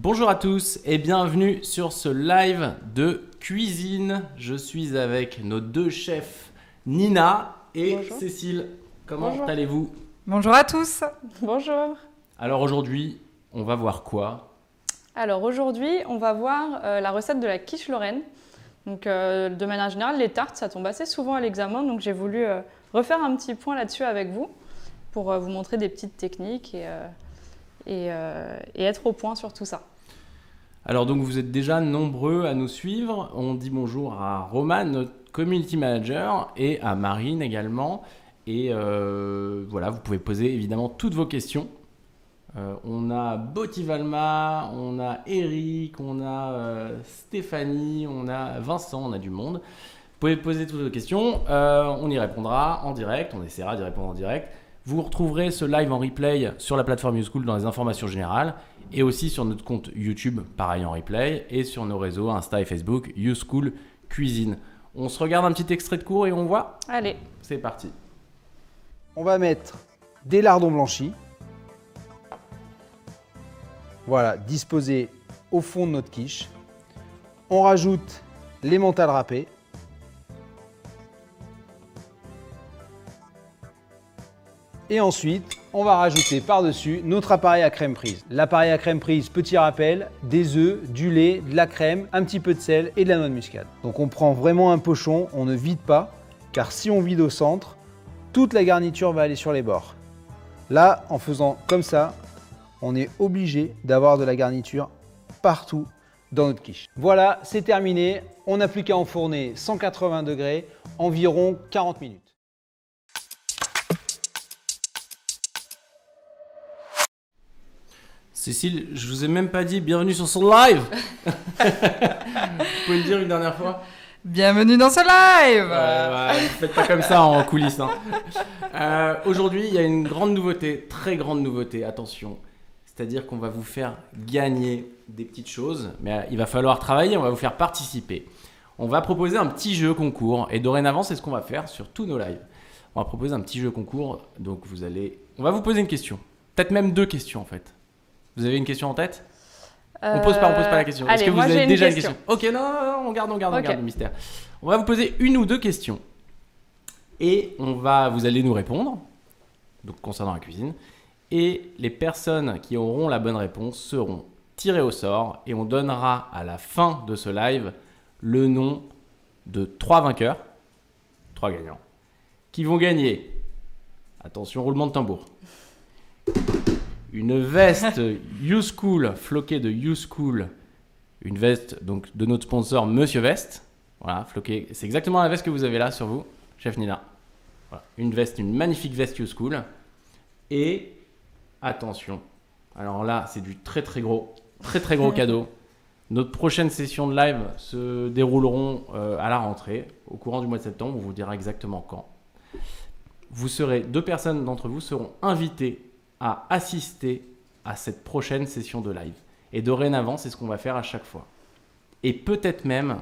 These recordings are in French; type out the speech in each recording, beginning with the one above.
Bonjour à tous et bienvenue sur ce live de cuisine. Je suis avec nos deux chefs Nina et Bonjour. Cécile. Comment Bonjour. allez-vous? Bonjour à tous. Bonjour. Alors aujourd'hui, on va voir quoi? Alors aujourd'hui, on va voir la recette de la quiche Lorraine. Donc de manière générale, les tartes, ça tombe assez souvent à l'examen, donc j'ai voulu refaire un petit point là-dessus avec vous pour vous montrer des petites techniques et être au point sur tout ça. Alors donc vous êtes déjà nombreux à nous suivre. On dit bonjour à Roman, notre community manager, et à Marine également. Et voilà, vous pouvez poser évidemment toutes vos questions. On a Botivalma, on a Eric, on a Stéphanie, on a Vincent, on a du monde. Vous pouvez poser toutes vos questions, on y répondra en direct, on essaiera d'y répondre en direct. Vous retrouverez ce live en replay sur la plateforme YouSchool dans les informations générales et aussi sur notre compte YouTube, pareil en replay, et sur nos réseaux Insta et Facebook, YouSchool Cuisine. On se regarde un petit extrait de cours et on voit. Allez, C'est parti. On va mettre des lardons blanchis. Voilà, disposés au fond de notre quiche. On rajoute l'emmental râpé. Et ensuite, on va rajouter par-dessus notre appareil à crème prise. L'appareil à crème prise, petit rappel, des œufs, du lait, de la crème, un petit peu de sel et de la noix de muscade. Donc on prend vraiment un pochon, on ne vide pas, car si on vide au centre, toute la garniture va aller sur les bords. Là, en faisant comme ça, on est obligé d'avoir de la garniture partout dans notre quiche. Voilà, c'est terminé. On n'a plus qu'à enfourner 180 degrés, environ 40 minutes. Cécile, je vous ai même pas dit bienvenue sur son live. Vous pouvez le dire une dernière fois? Bienvenue dans ce live. Ouais, faites pas comme ça en coulisses. Hein. Aujourd'hui, il y a une grande nouveauté, très grande nouveauté, attention. C'est-à-dire qu'on va vous faire gagner des petites choses, mais il va falloir travailler, on va vous faire participer. On va proposer un petit jeu concours, et dorénavant, c'est ce qu'on va faire sur tous nos lives. On va proposer un petit jeu concours, donc on va vous poser une question. Peut-être même deux questions en fait. Vous avez une question en tête? On pose pas la question. Allez, Est-ce que vous moi, avez j'ai une déjà une question. question? Ok, non, on garde Ok. le mystère. On va vous poser une ou deux questions et vous allez nous répondre, donc concernant la cuisine. Et les personnes qui auront la bonne réponse seront tirées au sort et on donnera à la fin de ce live le nom de 3 vainqueurs, 3 gagnants, qui vont gagner, attention, roulement de tambour, une veste YouSchool, floquée de YouSchool, une veste donc de notre sponsor Monsieur Veste. Voilà, floquée, c'est exactement la veste que vous avez là sur vous, chef Nina. Voilà, une magnifique veste YouSchool. Et attention, alors là c'est du très gros cadeau. Notre prochaine session de live se dérouleront à la rentrée, au courant du mois de septembre, on vous dira exactement quand. Deux personnes d'entre vous seront invitées à assister à cette prochaine session de live. Et dorénavant, c'est ce qu'on va faire à chaque fois. Et peut-être même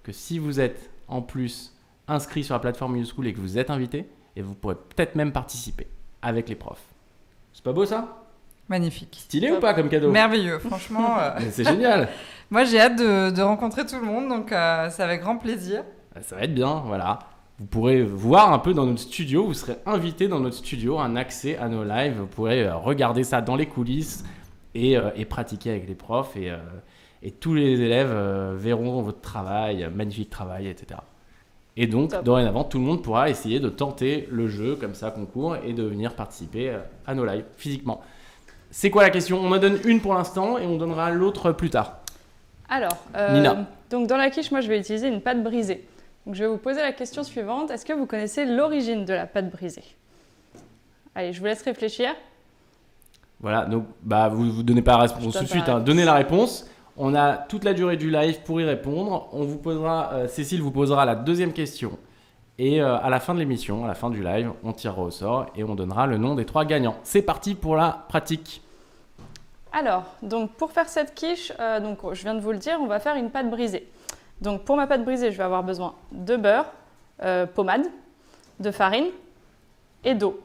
que si vous êtes en plus inscrit sur la plateforme YouSchool et que vous êtes invité, et vous pourrez peut-être même participer avec les profs. C'est pas beau ça? Magnifique. Stylé ou pas comme cadeau? Merveilleux, franchement. Mais c'est génial. Moi, j'ai hâte de rencontrer tout le monde, donc c'est avec grand plaisir. Ça va être bien, voilà. Vous pourrez voir un peu dans notre studio, vous serez invité dans notre studio, un accès à nos lives, vous pourrez regarder ça dans les coulisses et pratiquer avec les profs et tous les élèves verront votre travail, magnifique travail, etc. Et donc, Top. dorénavant, tout le monde pourra essayer de tenter le jeu comme ça, concours, et de venir participer à nos lives physiquement. C'est quoi la question? On en donne une pour l'instant et on donnera l'autre plus tard. Alors, Nina. donc dans la quiche, moi je vais utiliser une pâte brisée. Donc je vais vous poser la question suivante. Est-ce que vous connaissez l'origine de la pâte brisée? Allez, je vous laisse réfléchir. Voilà, donc vous donnez pas la réponse Je tout donne de suite, pas la hein. Donnez la réponse. On a toute la durée du live pour y répondre. On vous posera, Cécile vous posera la deuxième question. Et à la fin de l'émission, à la fin du live, on tirera au sort et on donnera le nom des 3 gagnants. C'est parti pour la pratique. Alors, donc pour faire cette quiche, donc je viens de vous le dire, on va faire une pâte brisée. Donc pour ma pâte brisée, je vais avoir besoin de beurre, pommade, de farine et d'eau.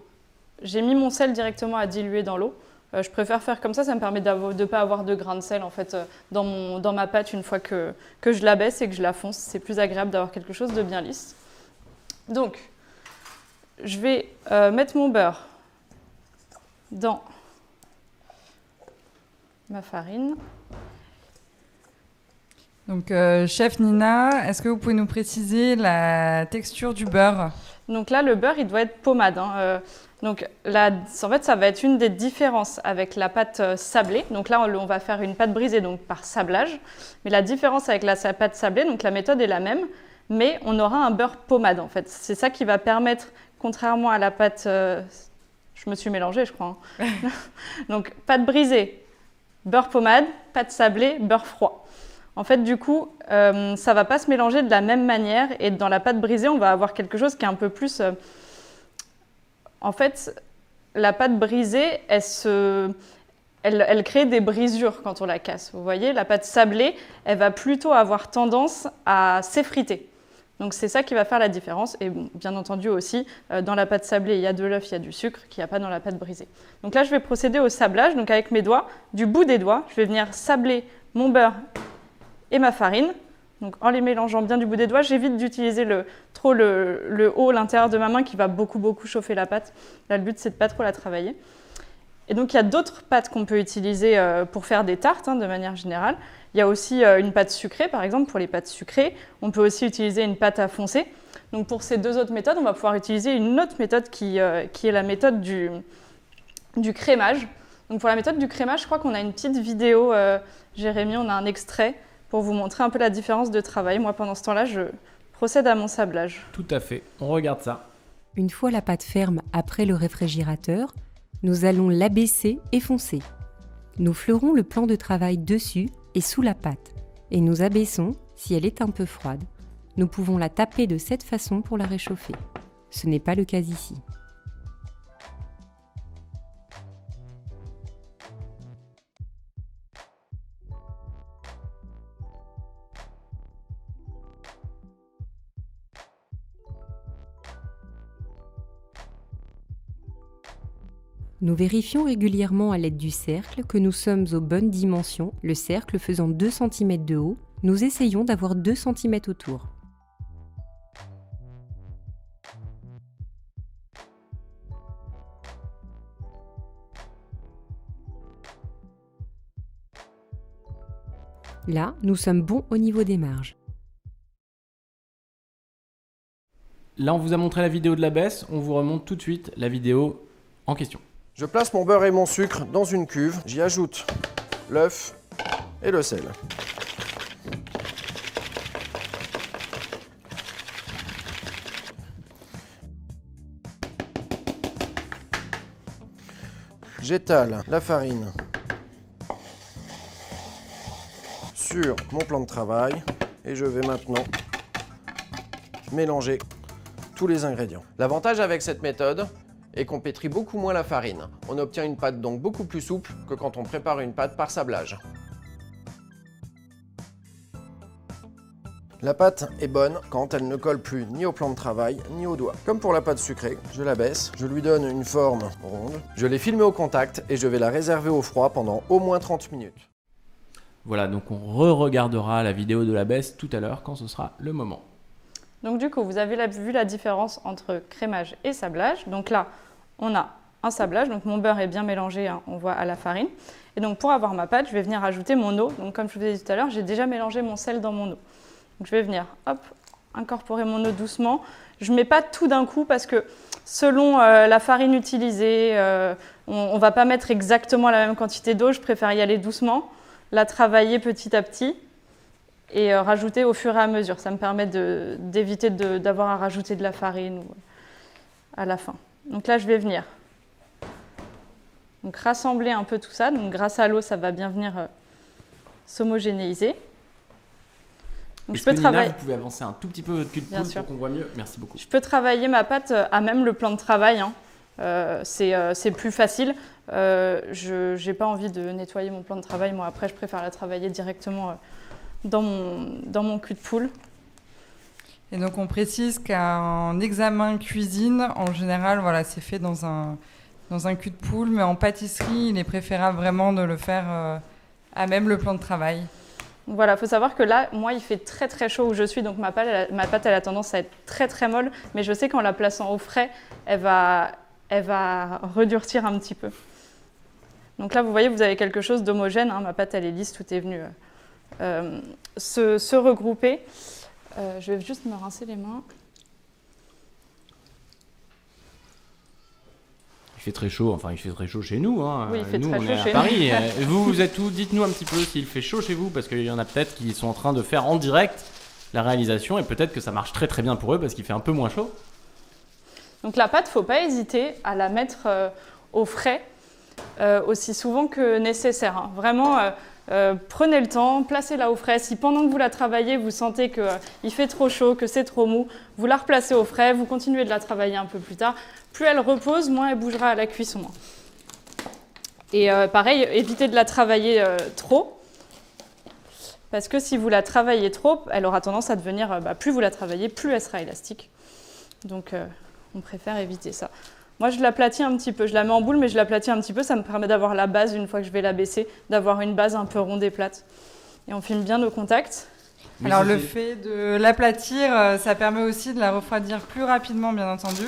J'ai mis mon sel directement à diluer dans l'eau. Je préfère faire comme ça me permet de ne pas avoir de grains de sel en fait, dans ma pâte une fois que je l'abaisse et que je la fonce. C'est plus agréable d'avoir quelque chose de bien lisse. Donc, je vais mettre mon beurre dans ma farine. Donc, chef Nina, est-ce que vous pouvez nous préciser la texture du beurre? Donc là, le beurre, il doit être pommade. Donc là, en fait, ça va être une des différences avec la pâte sablée. Donc là, on va faire une pâte brisée donc par sablage. Mais la différence avec la pâte sablée, donc la méthode est la même, mais on aura un beurre pommade en fait. C'est ça qui va permettre, contrairement à la pâte, je me suis mélangée, je crois. Donc pâte brisée, beurre pommade, pâte sablée, beurre froid. En fait, du coup, ça ne va pas se mélanger de la même manière. Et dans la pâte brisée, on va avoir quelque chose qui est un peu plus... En fait, la pâte brisée, elle crée des brisures quand on la casse. Vous voyez, la pâte sablée, elle va plutôt avoir tendance à s'effriter. Donc, c'est ça qui va faire la différence. Et bon, bien entendu aussi, dans la pâte sablée, il y a de l'œuf, il y a du sucre qu'il n'y a pas dans la pâte brisée. Donc là, je vais procéder au sablage. Donc, avec mes doigts, du bout des doigts, je vais venir sabler mon beurre et ma farine. Donc en les mélangeant bien du bout des doigts, j'évite d'utiliser le haut, l'intérieur de ma main qui va beaucoup chauffer la pâte. Là, le but, c'est de ne pas trop la travailler. Et donc, il y a d'autres pâtes qu'on peut utiliser pour faire des tartes, de manière générale. Il y a aussi une pâte sucrée, par exemple, pour les pâtes sucrées. On peut aussi utiliser une pâte à foncer. Donc pour ces deux autres méthodes, on va pouvoir utiliser une autre méthode qui est la méthode du crémage. Donc pour la méthode du crémage, je crois qu'on a une petite vidéo, Jérémy, on a un extrait pour vous montrer un peu la différence de travail. Moi, pendant ce temps-là, je procède à mon sablage. Tout à fait, on regarde ça. Une fois la pâte ferme après le réfrigérateur, nous allons l'abaisser et foncer. Nous fleurons le plan de travail dessus et sous la pâte, et nous abaissons si elle est un peu froide. Nous pouvons la taper de cette façon pour la réchauffer. Ce n'est pas le cas ici. Nous vérifions régulièrement à l'aide du cercle que nous sommes aux bonnes dimensions, le cercle faisant 2 cm de haut. Nous essayons d'avoir 2 cm autour. Là, nous sommes bons au niveau des marges. Là, on vous a montré la vidéo de la baisse, on vous remonte tout de suite la vidéo en question. Je place mon beurre et mon sucre dans une cuve, j'y ajoute l'œuf et le sel. J'étale la farine sur mon plan de travail et je vais maintenant mélanger tous les ingrédients. L'avantage avec cette méthode est qu'on pétrit beaucoup moins la farine. On obtient une pâte donc beaucoup plus souple que quand on prépare une pâte par sablage. La pâte est bonne quand elle ne colle plus ni au plan de travail ni aux doigts. Comme pour la pâte sucrée, je la baisse, je lui donne une forme ronde, je l'ai filmée au contact et je vais la réserver au froid pendant au moins 30 minutes. Voilà, donc on re-regardera la vidéo de la baisse tout à l'heure quand ce sera le moment. Donc du coup, vous avez vu la différence entre crémage et sablage. Donc là, on a un sablage, donc mon beurre est bien mélangé, on voit, à la farine. Et donc pour avoir ma pâte, je vais venir ajouter mon eau. Donc comme je vous l'ai dit tout à l'heure, j'ai déjà mélangé mon sel dans mon eau. Donc je vais venir, hop, incorporer mon eau doucement. Je ne mets pas tout d'un coup parce que selon la farine utilisée, on ne va pas mettre exactement la même quantité d'eau. Je préfère y aller doucement, la travailler petit à petit et rajouter au fur et à mesure. Ça me permet d'éviter d'avoir à rajouter de la farine à la fin. Donc là, je vais venir donc rassembler un peu tout ça. Donc grâce à l'eau, ça va bien venir s'homogénéiser. Donc, Nina, vous pouvez avancer un tout petit peu votre cul de poule pour qu'on voit mieux. Merci beaucoup. Je peux travailler ma pâte à même le plan de travail. C'est plus facile. Je n'ai pas envie de nettoyer mon plan de travail. Moi, après, je préfère la travailler directement dans mon cul de poule. Et donc, on précise qu'un examen cuisine, en général, voilà, c'est fait dans un dans un cul de poule, mais en pâtisserie, il est préférable vraiment de le faire à même le plan de travail. Voilà, il faut savoir que là, moi, il fait très très chaud où je suis, donc ma pâte elle a tendance à être très très molle, mais je sais qu'en la plaçant au frais, elle va redurcir un petit peu. Donc là, vous voyez, vous avez quelque chose d'homogène, hein, ma pâte elle est lisse, tout est venu se regrouper. Je vais juste me rincer les mains. Il fait très chaud, enfin il fait très chaud chez nous. Hein. Oui, il fait nous, très on chaud est à chez Paris. Vous êtes où? Dites-nous un petit peu s'il fait chaud chez vous, parce qu'il y en a peut-être qui sont en train de faire en direct la réalisation et peut-être que ça marche très très bien pour eux parce qu'il fait un peu moins chaud. Donc la pâte, il ne faut pas hésiter à la mettre au frais aussi souvent que nécessaire. Hein. Vraiment, prenez le temps, placez-la au frais. Si pendant que vous la travaillez, vous sentez qu'il fait trop chaud, que c'est trop mou, vous la replacez au frais, vous continuez de la travailler un peu plus tard. Plus elle repose, moins elle bougera à la cuisson. Et pareil, évitez de la travailler trop. Parce que si vous la travaillez trop, elle aura tendance à devenir, plus vous la travaillez, plus elle sera élastique. Donc on préfère éviter ça. Moi je l'aplatis un petit peu, je la mets en boule mais je l'aplatis un petit peu, ça me permet d'avoir la base une fois que je vais la baisser, d'avoir une base un peu ronde et plate. Et on filme bien nos contacts. Oui, Alors le fait de l'aplatir, ça permet aussi de la refroidir plus rapidement, bien entendu.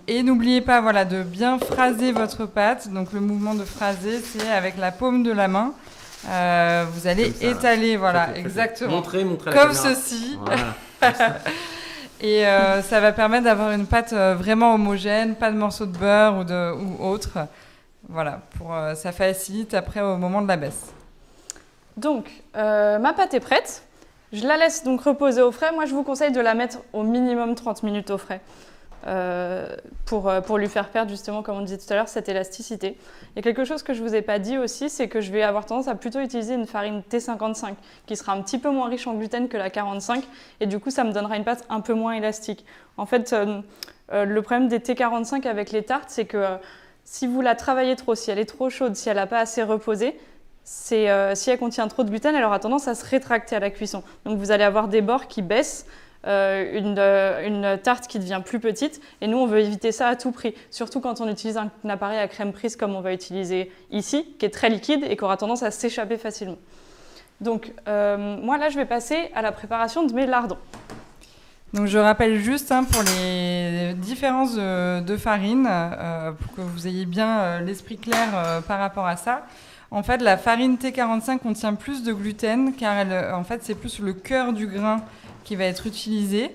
Et n'oubliez pas de bien phraser votre pâte. Donc le mouvement de phraser, c'est avec la paume de la main. Vous allez ça, étaler, faites. exactement. Montrez comme la caméra. ceci. Voilà. Et ça va permettre d'avoir une pâte vraiment homogène, pas de morceaux de beurre ou autre. Voilà, ça facilite après au moment de la baisse. Donc ma pâte est prête. Je la laisse donc reposer au frais. Moi je vous conseille de la mettre au minimum 30 minutes au frais. Pour lui faire perdre justement, comme on disait tout à l'heure, cette élasticité. Il y a quelque chose que je ne vous ai pas dit aussi, c'est que je vais avoir tendance à plutôt utiliser une farine T55 qui sera un petit peu moins riche en gluten que la 45 et du coup ça me donnera une pâte un peu moins élastique. En fait, le problème des T45 avec les tartes, c'est que si vous la travaillez trop, si elle est trop chaude, si elle n'a pas assez reposé, si elle contient trop de gluten, elle aura tendance à se rétracter à la cuisson. Donc vous allez avoir des bords qui baissent, une tarte qui devient plus petite et nous on veut éviter ça à tout prix, surtout quand on utilise un appareil à crème prise comme on va utiliser ici, qui est très liquide et qui aura tendance à s'échapper facilement. Donc moi là je vais passer à la préparation de mes lardons. Donc je rappelle juste pour les différences de farine, pour que vous ayez bien l'esprit clair par rapport à ça. En fait, la farine T45 contient plus de gluten car en fait, c'est plus le cœur du grain qui va être utilisé.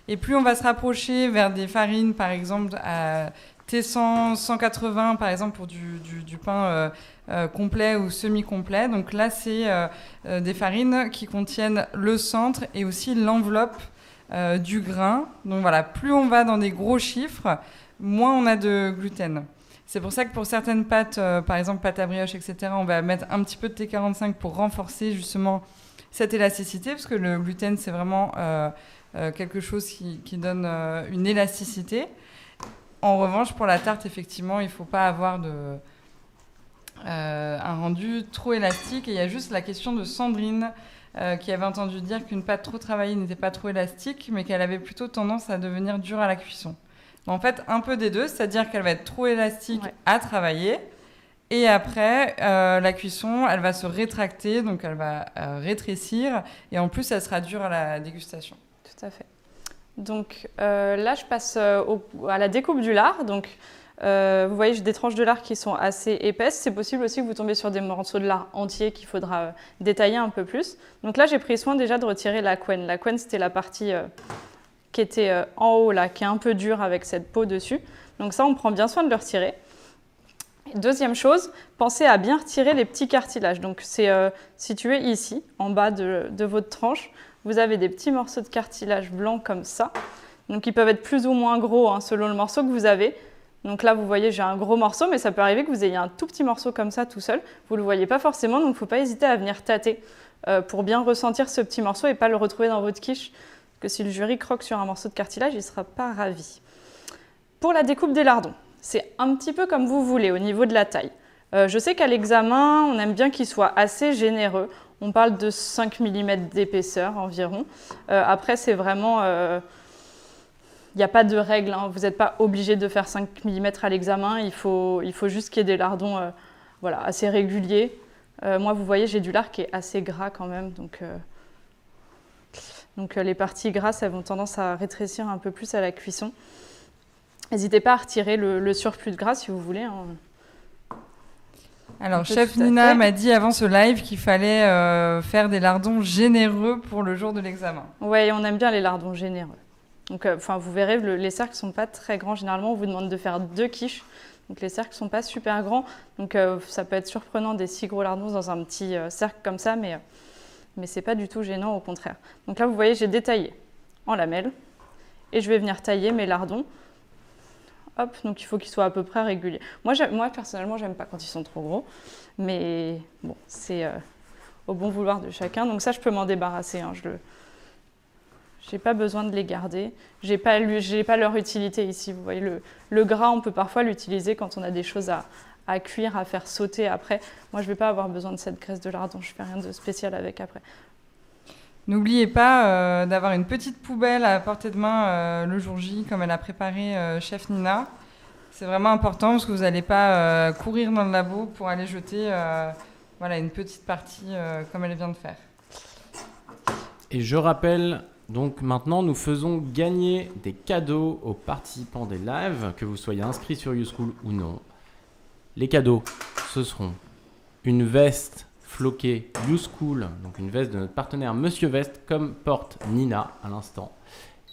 Et plus on va se rapprocher vers des farines, par exemple, à T100, 180, par exemple, pour du pain complet ou semi-complet. Donc là, c'est des farines qui contiennent le centre et aussi l'enveloppe du grain. Donc voilà, plus on va dans des gros chiffres, moins on a de gluten. C'est pour ça que pour certaines pâtes, par exemple pâte à brioche, etc., on va mettre un petit peu de T45 pour renforcer justement cette élasticité, parce que le gluten, c'est vraiment quelque chose qui donne une élasticité. En revanche, pour la tarte, effectivement, il ne faut pas avoir un rendu trop élastique. Et il y a juste la question de Sandrine, qui avait entendu dire qu'une pâte trop travaillée n'était pas trop élastique, mais qu'elle avait plutôt tendance à devenir dure à la cuisson. En fait, un peu des deux, c'est-à-dire qu'elle va être trop élastique à travailler. Et après, la cuisson, elle va se rétracter, donc elle va rétrécir. Et en plus, elle sera dure à la dégustation. Tout à fait. Donc là, je passe à la découpe du lard. Donc, vous voyez, j'ai des tranches de lard qui sont assez épaisses. C'est possible aussi que vous tombiez sur des morceaux de lard entiers qu'il faudra détailler un peu plus. Donc là, j'ai pris soin déjà de retirer la couenne. La couenne, c'était la partie qui était en haut, là, qui est un peu dure avec cette peau dessus. Donc ça, on prend bien soin de le retirer. Deuxième chose, pensez à bien retirer les petits cartilages. Donc c'est situé ici, en bas de votre tranche. Vous avez des petits morceaux de cartilage blanc comme ça. Donc ils peuvent être plus ou moins gros selon le morceau que vous avez. Donc là, vous voyez, j'ai un gros morceau, mais ça peut arriver que vous ayez un tout petit morceau comme ça tout seul. Vous ne le voyez pas forcément, donc il ne faut pas hésiter à venir tâter pour bien ressentir ce petit morceau et pas le retrouver dans votre quiche. Que si le jury croque sur un morceau de cartilage, il ne sera pas ravi. Pour la découpe des lardons, c'est un petit peu comme vous voulez au niveau de la taille. Je sais qu'à l'examen, on aime bien qu'il soit assez généreux. On parle de 5 mm d'épaisseur environ. Après, c'est vraiment... n'y a pas de règle, hein. Vous n'êtes pas obligé de faire 5 mm à l'examen. Il faut juste qu'il y ait des lardons voilà, assez réguliers. Moi, vous voyez, j'ai du lard qui est assez gras quand même. Donc les parties grasses, elles vont tendance à rétrécir un peu plus à la cuisson. N'hésitez pas à retirer le surplus de gras si vous voulez, hein. Alors, chef Nina m'a dit avant ce live qu'il fallait faire des lardons généreux pour le jour de l'examen. Oui, on aime bien les lardons généreux. Donc, vous verrez, les cercles ne sont pas très grands. Généralement, on vous demande de faire 2 quiches. Donc, les cercles ne sont pas super grands. Donc, ça peut être surprenant des si gros lardons dans un petit cercle comme ça, mais ce n'est pas du tout gênant, au contraire. Donc là, vous voyez, j'ai détaillé en lamelles. Et je vais venir tailler mes lardons. Hop, donc il faut qu'ils soient à peu près réguliers. Moi personnellement, j'aime pas quand ils sont trop gros, mais bon, c'est au bon vouloir de chacun. Donc ça, je peux m'en débarrasser, hein. J'ai pas besoin de les garder. J'ai pas leur utilité ici. Vous voyez, le gras, on peut parfois l'utiliser quand on a des choses à cuire, à faire sauter après. Moi, je vais pas avoir besoin de cette graisse de lardon. Je fais rien de spécial avec après. N'oubliez pas d'avoir une petite poubelle à portée de main le jour J, comme elle a préparé chef Nina. C'est vraiment important parce que vous n'allez pas courir dans le labo pour aller jeter voilà, une petite partie comme elle vient de faire. Et je rappelle, donc maintenant, nous faisons gagner des cadeaux aux participants des lives, que vous soyez inscrits sur YouSchool ou non. Les cadeaux, ce seront une veste floquée YouSchool, donc une veste de notre partenaire Monsieur Vest, comme porte Nina à l'instant.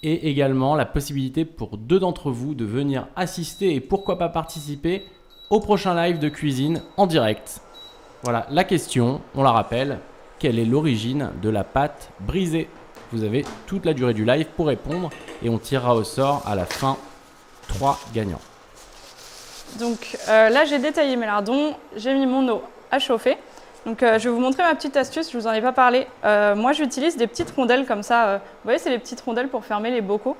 Et également la possibilité pour 2 d'entre vous de venir assister et pourquoi pas participer au prochain live de cuisine en direct. Voilà, la question, on la rappelle, quelle est l'origine de la pâte brisée? Vous avez toute la durée du live pour répondre et on tirera au sort à la fin 3 gagnants. Donc là, j'ai détaillé mes lardons, j'ai mis mon eau à chauffer. Donc je vais vous montrer ma petite astuce, je ne vous en ai pas parlé. Moi, j'utilise des petites rondelles comme ça. Vous voyez, c'est les petites rondelles pour fermer les bocaux.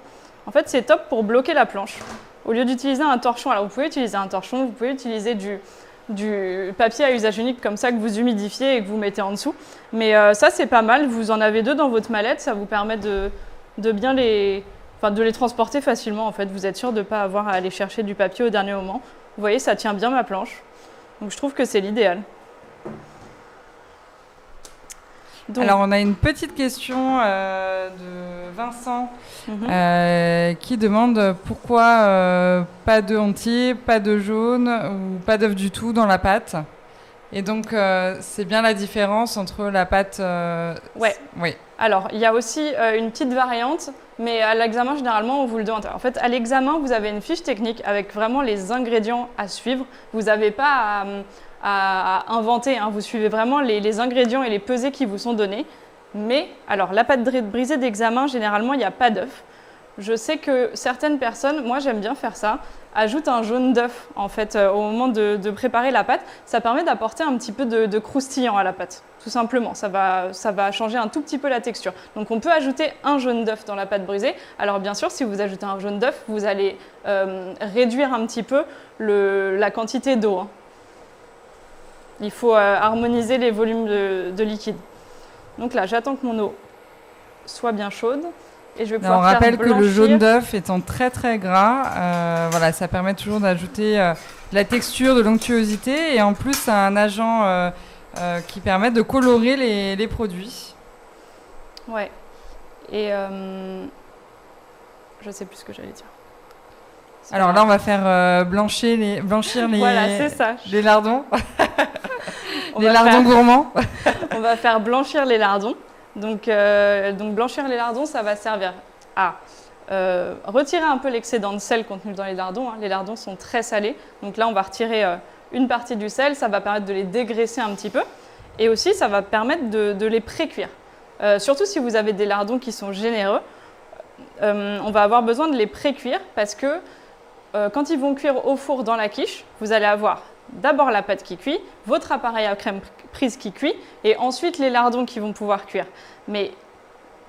En fait, c'est top pour bloquer la planche. Au lieu d'utiliser un torchon, alors vous pouvez utiliser un torchon, vous pouvez utiliser du papier à usage unique comme ça que vous humidifiez et que vous mettez en dessous. Mais ça, c'est pas mal. Vous en avez 2 dans votre mallette. Ça vous permet de bien de les transporter facilement. En fait, vous êtes sûr de ne pas avoir à aller chercher du papier au dernier moment. Vous voyez, ça tient bien ma planche. Donc je trouve que c'est l'idéal. Donc, alors, on a une petite question de Vincent qui demande pourquoi pas d'œuf entier, pas de jaune ou pas d'œuf du tout dans la pâte. Et donc, c'est bien la différence entre la pâte... Ouais. Oui. Alors, il y a aussi une petite variante, mais à l'examen, généralement, on vous le donne. En fait, à l'examen, vous avez une fiche technique avec vraiment les ingrédients à suivre. Vous n'avez pas à inventer, hein. Vous suivez vraiment les ingrédients et les pesées qui vous sont donnés. Mais, alors, la pâte brisée d'examen, généralement, il n'y a pas d'œuf. Je sais que certaines personnes, moi j'aime bien faire ça, ajoutent un jaune d'œuf en fait au moment de préparer la pâte. Ça permet d'apporter un petit peu de croustillant à la pâte, tout simplement. Ça va changer un tout petit peu la texture. Donc on peut ajouter un jaune d'œuf dans la pâte brisée. Alors bien sûr, si vous ajoutez un jaune d'œuf, vous allez réduire un petit peu la quantité d'eau, hein. Il faut harmoniser les volumes de liquide. Donc là, j'attends que mon eau soit bien chaude. Et je vais pouvoir on rappelle blanchir. Que le jaune d'œuf étant très très gras, voilà, ça permet toujours d'ajouter de la texture, de l'onctuosité et en plus c'est un agent qui permet de colorer les produits. Ouais. Et je sais plus ce que j'allais dire. Alors là on va faire blanchir les voilà, c'est ça. Les lardons. Les lardons gourmands. On va faire blanchir les lardons. Donc blanchir les lardons, ça va servir à retirer un peu l'excédent de sel contenu dans les lardons, hein. Les lardons sont très salés, donc là on va retirer une partie du sel, ça va permettre de les dégraisser un petit peu. Et aussi ça va permettre de les pré-cuire. Surtout si vous avez des lardons qui sont généreux, on va avoir besoin de les pré-cuire parce que quand ils vont cuire au four dans la quiche, vous allez avoir d'abord la pâte qui cuit, votre appareil à crème prise qui cuit et ensuite les lardons qui vont pouvoir cuire. Mais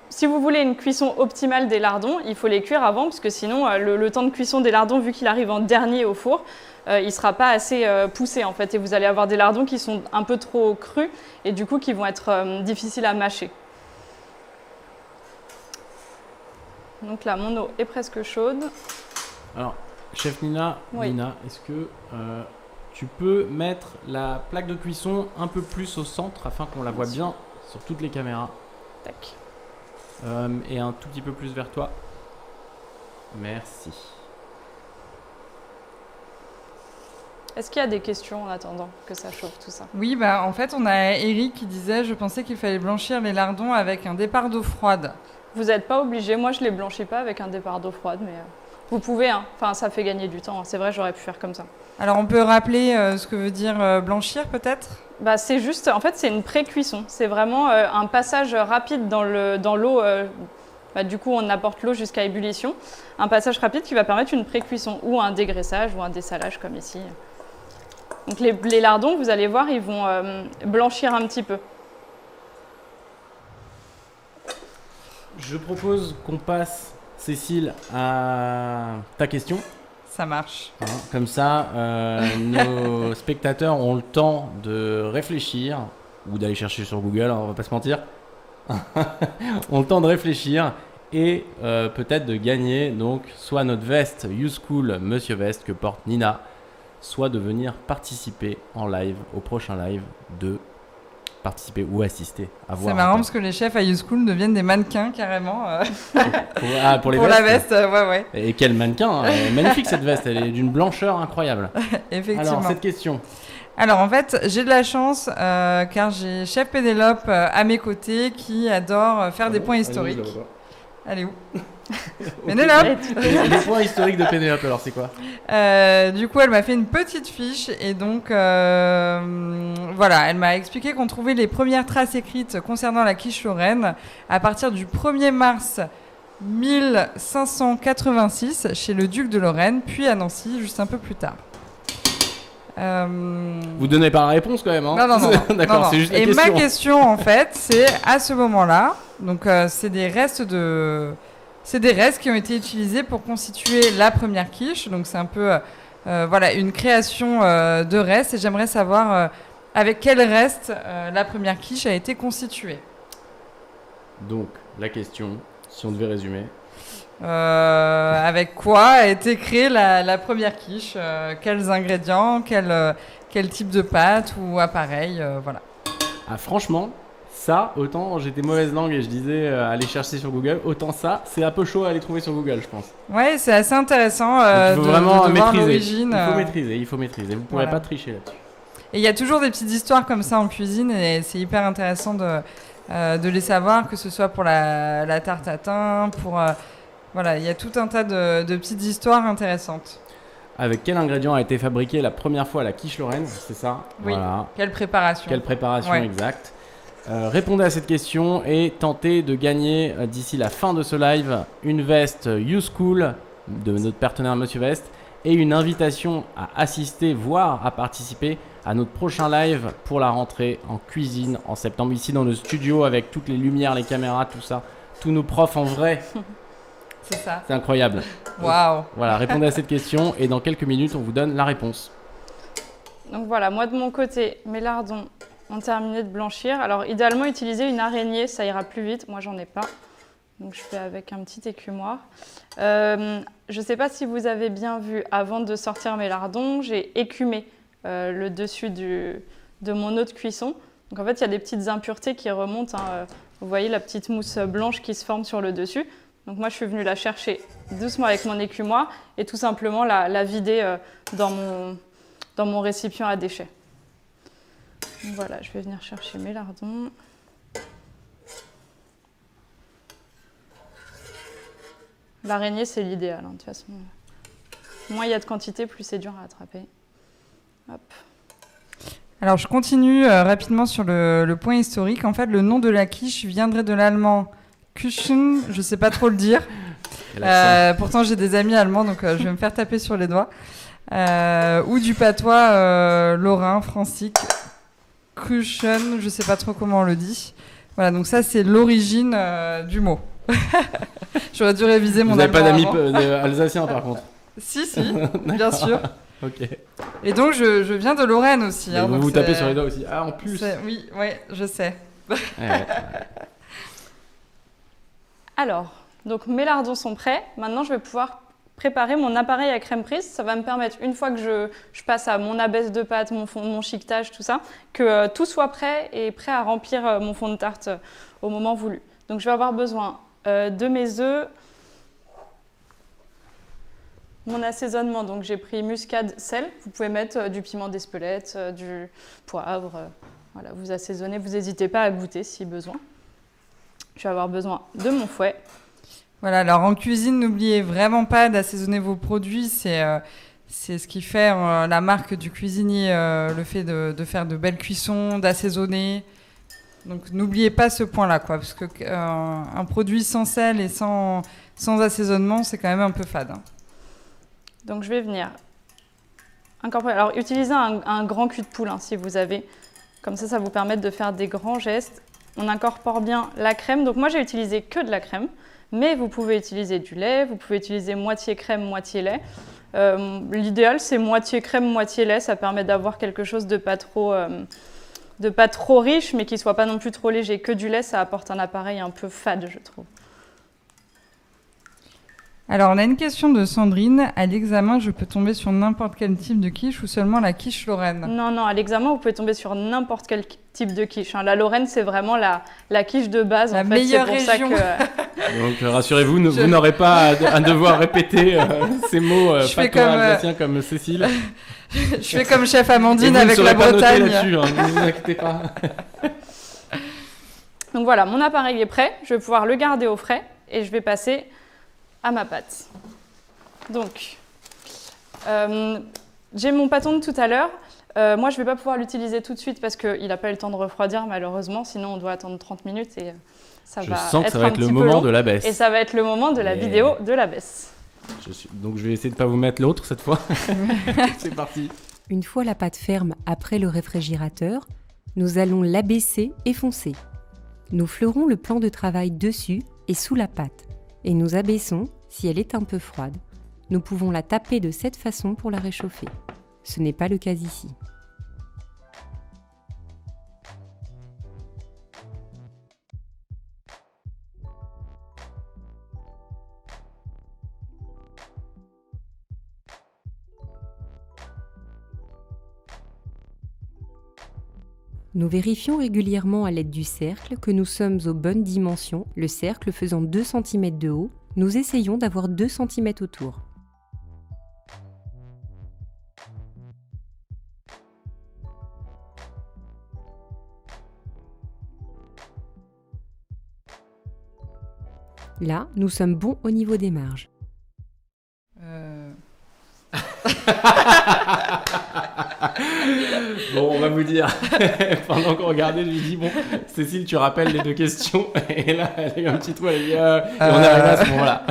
si vous voulez une cuisson optimale des lardons, il faut les cuire avant parce que sinon le temps de cuisson des lardons, vu qu'il arrive en dernier au four, il ne sera pas assez poussé en fait et vous allez avoir des lardons qui sont un peu trop crus et du coup qui vont être difficiles à mâcher. Donc là, mon eau est presque chaude. Alors, chef Nina, Oui. Nina, est-ce que tu peux mettre la plaque de cuisson un peu plus au centre afin qu'on la voit bien sur toutes les caméras Tac. et un tout petit peu plus vers toi. Merci. Est-ce qu'il y a des questions en attendant que ça chauffe tout ça? Oui, bah, en fait, on a Eric qui disait « Je pensais qu'il fallait blanchir les lardons avec un départ d'eau froide. Vous n'êtes pas obligé. Moi, je les blanchis pas avec un départ d'eau froide, mais vous pouvez. Hein. Enfin, ça fait gagner du temps. C'est vrai, j'aurais pu faire comme ça. » Alors, on peut rappeler ce que veut dire blanchir, peut-être? Bah, c'est juste, en fait, c'est une pré-cuisson. C'est vraiment un passage rapide dans l'eau. Du coup, on apporte l'eau jusqu'à ébullition. Un passage rapide qui va permettre une pré-cuisson ou un dégraissage ou un dessalage comme ici. Donc les lardons, vous allez voir, ils vont blanchir un petit peu. Je propose qu'on passe, Cécile, à ta question. Ça marche. Hein, comme ça, nos spectateurs ont le temps de réfléchir, ou d'aller chercher sur Google, hein, on va pas se mentir. Ont le temps de réfléchir et peut-être de gagner donc soit notre veste YouSchool Monsieur Veste que porte Nina, soit de venir participer en live au prochain live, de participer ou assister à voir. C'est marrant parce que les chefs à YouSchool deviennent des mannequins carrément pour les pour vestes. la veste. Ouais. Et quel mannequin, hein. Elle est magnifique cette veste, elle est d'une blancheur incroyable. Effectivement. Alors cette question. Alors en fait, j'ai de la chance car j'ai chef Pénélope à mes côtés qui adore faire des points historiques. Elle est où? Pénélope. Les points historiques de Pénélope, alors c'est quoi? Du coup, elle m'a fait une petite fiche et donc voilà, elle m'a expliqué qu'on trouvait les premières traces écrites concernant la quiche lorraine à partir du 1er mars 1586 chez le duc de Lorraine, puis à Nancy juste un peu plus tard. Vous donnez pas la réponse quand même, hein? Non. D'accord, Non. c'est juste la Et question. ma question, en fait, c'est à ce moment-là, donc c'est des restes qui ont été utilisés pour constituer la première quiche. Donc c'est un peu voilà, une création de restes. Et j'aimerais savoir avec quel reste la première quiche a été constituée. Donc la question, si on devait résumer. Avec quoi a été créée la première quiche, quels ingrédients, quel type de pâte ou appareil, voilà. Ah franchement, ça, autant j'étais mauvaise langue et je disais aller chercher sur Google, autant ça, c'est un peu chaud à aller trouver sur Google, je pense. Ouais, c'est assez intéressant Donc, il faut vraiment de voir maîtriser. l'origine. Il faut maîtriser. Vous ne pourrez Voilà. pas tricher là-dessus. Et il y a toujours des petites histoires comme ça en cuisine et c'est hyper intéressant de les savoir, que ce soit pour la tarte à thym, pour... voilà, il y a tout un tas de petites histoires intéressantes. Avec quel ingrédient a été fabriqué la première fois la quiche lorraine? C'est ça? Oui. Voilà. Quelle préparation? Quelle préparation Ouais. exacte? Répondez à cette question et tentez de gagner d'ici la fin de ce live une veste YouSchool de notre partenaire Monsieur Veste et une invitation à assister, voire à participer à notre prochain live pour la rentrée en cuisine en septembre, ici dans le studio avec toutes les lumières, les caméras, tout ça, tous nos profs en vrai. C'est ça. C'est incroyable. Waouh. Voilà, répondez à cette question et dans quelques minutes, on vous donne la réponse. Donc voilà, moi de mon côté, mes lardons ont terminé de blanchir. Alors idéalement, utiliser une araignée, ça ira plus vite. Moi, j'en ai pas. Donc je fais avec un petit écumoire. Je ne sais pas si vous avez bien vu, avant de sortir mes lardons, j'ai écumé le dessus de mon eau de cuisson. Donc en fait, il y a des petites impuretés qui remontent. Vous voyez la petite mousse blanche qui se forme sur le dessus. Donc moi, je suis venue la chercher doucement avec mon écumoire et tout simplement la vider dans mon récipient à déchets. Donc voilà, je vais venir chercher mes lardons. L'araignée, c'est l'idéal, hein, de toute façon. Moins il y a de quantité, plus c'est dur à attraper. Hop. Alors, je continue rapidement sur le point historique. En fait, le nom de la quiche viendrait de l'allemand Küchen, je ne sais pas trop le dire. Pourtant, j'ai des amis allemands, donc je vais me faire taper sur les doigts. Ou du patois lorrain, francique, Küchen, je ne sais pas trop comment on le dit. Voilà, donc ça, c'est l'origine du mot. J'aurais dû réviser mon Vous n'avez allemand pas d'amis avant. alsaciens par contre? Si, bien sûr. Ok. Et donc, je viens de Lorraine aussi. Et hein, vous donc vous tapez c'est- sur les doigts aussi. Ah, en plus. Oui, ouais, je sais. Ouais. Alors, Donc mes lardons sont prêts. Maintenant, je vais pouvoir préparer mon appareil à crème prise. Ça va me permettre, une fois que je passe à mon abaisse de pâte, mon chiquetage, tout ça, que tout soit prêt et prêt à remplir mon fond de tarte au moment voulu. Donc je vais avoir besoin de mes œufs, mon assaisonnement. Donc j'ai pris muscade, sel. Vous pouvez mettre du piment d'Espelette, du poivre. Voilà, vous assaisonnez, vous n'hésitez pas à goûter si besoin. Je vais avoir besoin de mon fouet. Voilà, alors en cuisine, n'oubliez vraiment pas d'assaisonner vos produits. C'est ce qui fait la marque du cuisinier, le fait de faire de belles cuissons, d'assaisonner. Donc n'oubliez pas ce point-là, quoi, parce que un produit sans sel et sans assaisonnement, c'est quand même un peu fade. Hein. Donc je vais venir incorporer. Alors utilisez un grand cul de poule si vous avez. Comme ça vous permet de faire des grands gestes. On incorpore bien la crème. Donc moi j'ai utilisé que de la crème. Mais vous pouvez utiliser du lait, vous pouvez utiliser moitié crème, moitié lait. L'idéal, c'est moitié crème, moitié lait. Ça permet d'avoir quelque chose de pas trop riche, mais qui soit pas non plus trop léger. Que du lait, ça apporte un appareil un peu fade, je trouve. Alors, on a une question de Sandrine. À l'examen, je peux tomber sur n'importe quel type de quiche ou seulement la quiche Lorraine? Non, à l'examen, vous pouvez tomber sur n'importe quel type de quiche. La Lorraine, c'est vraiment la quiche de base. La meilleure région. Donc, rassurez-vous, vous n'aurez pas à devoir répéter ces mots alsaciens comme Cécile. Je fais comme chef Amandine avec la Vous Bretagne. ne serez pas noté là-dessus, ne vous inquiétez pas. Donc voilà, mon appareil est prêt. Je vais pouvoir le garder au frais et je vais passer à ma pâte. Donc, j'ai mon pâton de tout à l'heure. Moi, je ne vais pas pouvoir l'utiliser tout de suite parce qu'il n'a pas eu le temps de refroidir, malheureusement. Sinon, on doit attendre 30 minutes et ça va sens que être ça va un être le petit peu moment long. de la baisse. Et ça va être le moment de la vidéo de la baisse. Donc, je vais essayer de ne pas vous mettre l'autre cette fois. C'est parti. Une fois la pâte ferme après le réfrigérateur, nous allons l'abaisser et foncer. Nous fleurons le plan de travail dessus et sous la pâte. Et nous abaissons si elle est un peu froide. Nous pouvons la taper de cette façon pour la réchauffer. Ce n'est pas le cas ici. Nous vérifions régulièrement à l'aide du cercle que nous sommes aux bonnes dimensions, le cercle faisant 2 cm de haut. Nous essayons d'avoir 2 cm autour. Là, nous sommes bons au niveau des marges. Bon, on va vous dire. Pendant qu'on regardait, je lui dis bon, Cécile, tu rappelles les 2 questions. Et là, elle a eu un petit trou, elle a dit et on est arrivé à ce moment-là.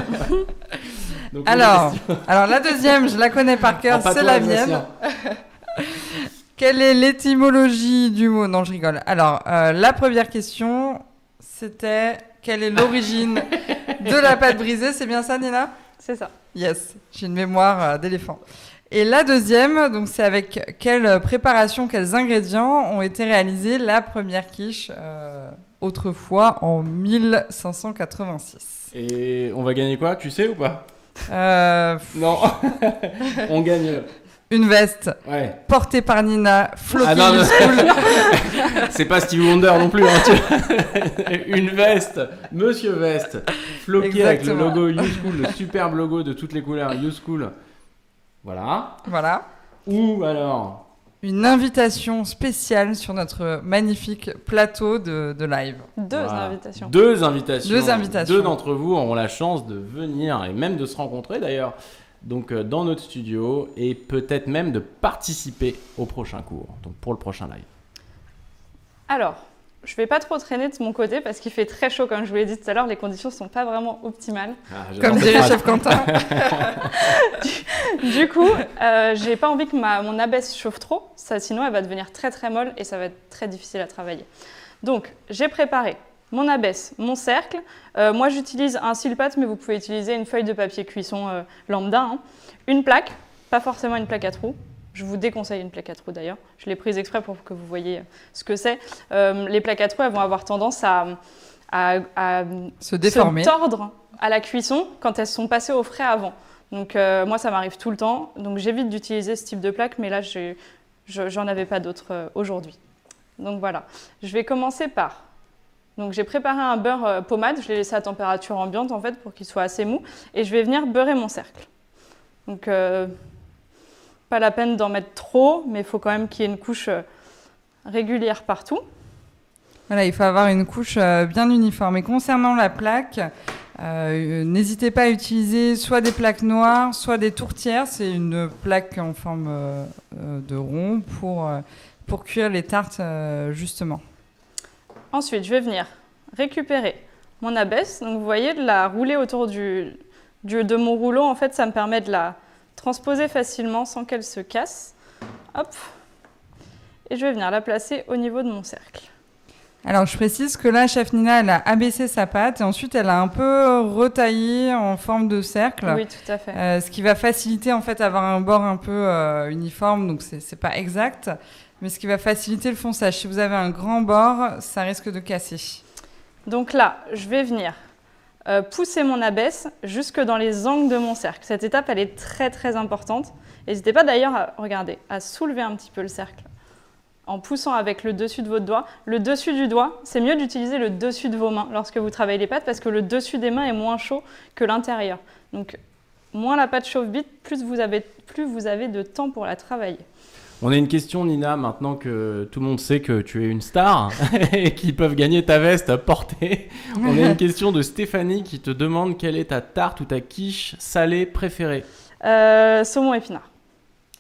Donc, alors, la deuxième, je la connais par cœur, c'est la mienne. Quelle est l'étymologie du mot? Non, je rigole. Alors, la première question, c'était quelle est l'origine de la pâte brisée? C'est bien ça, Nina? C'est ça. Yes, j'ai une mémoire d'éléphant. Et la deuxième, donc c'est avec quelle préparation, quels ingrédients ont été réalisés la première quiche autrefois en 1586. Et on va gagner quoi? Tu sais ou pas? Non. On gagne. Une veste portée par Nina, floquée non, school. C'est pas Stevie Wonder non plus. Une veste, Monsieur Veste, floquée avec le logo YouSchool, le superbe logo de toutes les couleurs YouSchool. Voilà. Ou alors une invitation spéciale sur notre magnifique plateau de live. Deux invitations. Deux invitations. Deux d'entre vous auront la chance de venir et même de se rencontrer d'ailleurs. Donc dans notre studio et peut-être même de participer au prochain cours, donc pour le prochain live. Alors, je ne vais pas trop traîner de mon côté parce qu'il fait très chaud, comme je vous l'ai dit tout à l'heure, les conditions ne sont pas vraiment optimales. Comme dirait chef Quentin. Du coup, j'ai pas envie que mon abaisse chauffe trop, sinon elle va devenir très très molle et ça va être très difficile à travailler. Donc, j'ai préparé mon abaisse, mon cercle. Moi, j'utilise un cile-pâte, mais vous pouvez utiliser une feuille de papier cuisson lambda. Une plaque, pas forcément une plaque à trous. Je vous déconseille une plaque à trous d'ailleurs. Je l'ai prise exprès pour que vous voyez ce que c'est. Les plaques à trous, elles vont avoir tendance à se déformer, se tordre à la cuisson quand elles sont passées au frais avant. Donc moi, ça m'arrive tout le temps. Donc j'évite d'utiliser ce type de plaque, mais là, j'en avais pas d'autres aujourd'hui. Donc voilà, je vais commencer par... Donc j'ai préparé un beurre pommade, je l'ai laissé à température ambiante en fait pour qu'il soit assez mou. Et je vais venir beurrer mon cercle. Donc pas la peine d'en mettre trop, mais il faut quand même qu'il y ait une couche régulière partout. Voilà, il faut avoir une couche bien uniforme. Et concernant la plaque, n'hésitez pas à utiliser soit des plaques noires, soit des tourtières. C'est une plaque en forme de rond pour cuire les tartes justement. Ensuite, je vais venir récupérer mon abaisse. Donc vous voyez, de la rouler autour de mon rouleau, en fait, ça me permet de la transposer facilement sans qu'elle se casse. Hop. Et je vais venir la placer au niveau de mon cercle. Alors, je précise que là, chef Nina, elle a abaissé sa pâte et ensuite, elle a un peu retaillé en forme de cercle. Oui, tout à fait. Ce qui va faciliter, en fait, avoir un bord un peu uniforme, donc c'est pas exact, mais ce qui va faciliter le fonçage. Si vous avez un grand bord, ça risque de casser. Donc là, je vais venir pousser mon abaisse jusque dans les angles de mon cercle. Cette étape, elle est très, très importante. N'hésitez pas d'ailleurs, à soulever un petit peu le cercle en poussant avec le dessus de votre doigt. Le dessus du doigt, c'est mieux d'utiliser le dessus de vos mains lorsque vous travaillez les pâtes parce que le dessus des mains est moins chaud que l'intérieur. Donc, moins la pâte chauffe vite, plus vous avez de temps pour la travailler. On a une question, Nina, maintenant que tout le monde sait que tu es une star et qu'ils peuvent gagner ta veste à porter. On a une question de Stéphanie qui te demande quelle est ta tarte ou ta quiche salée préférée. Saumon épinard.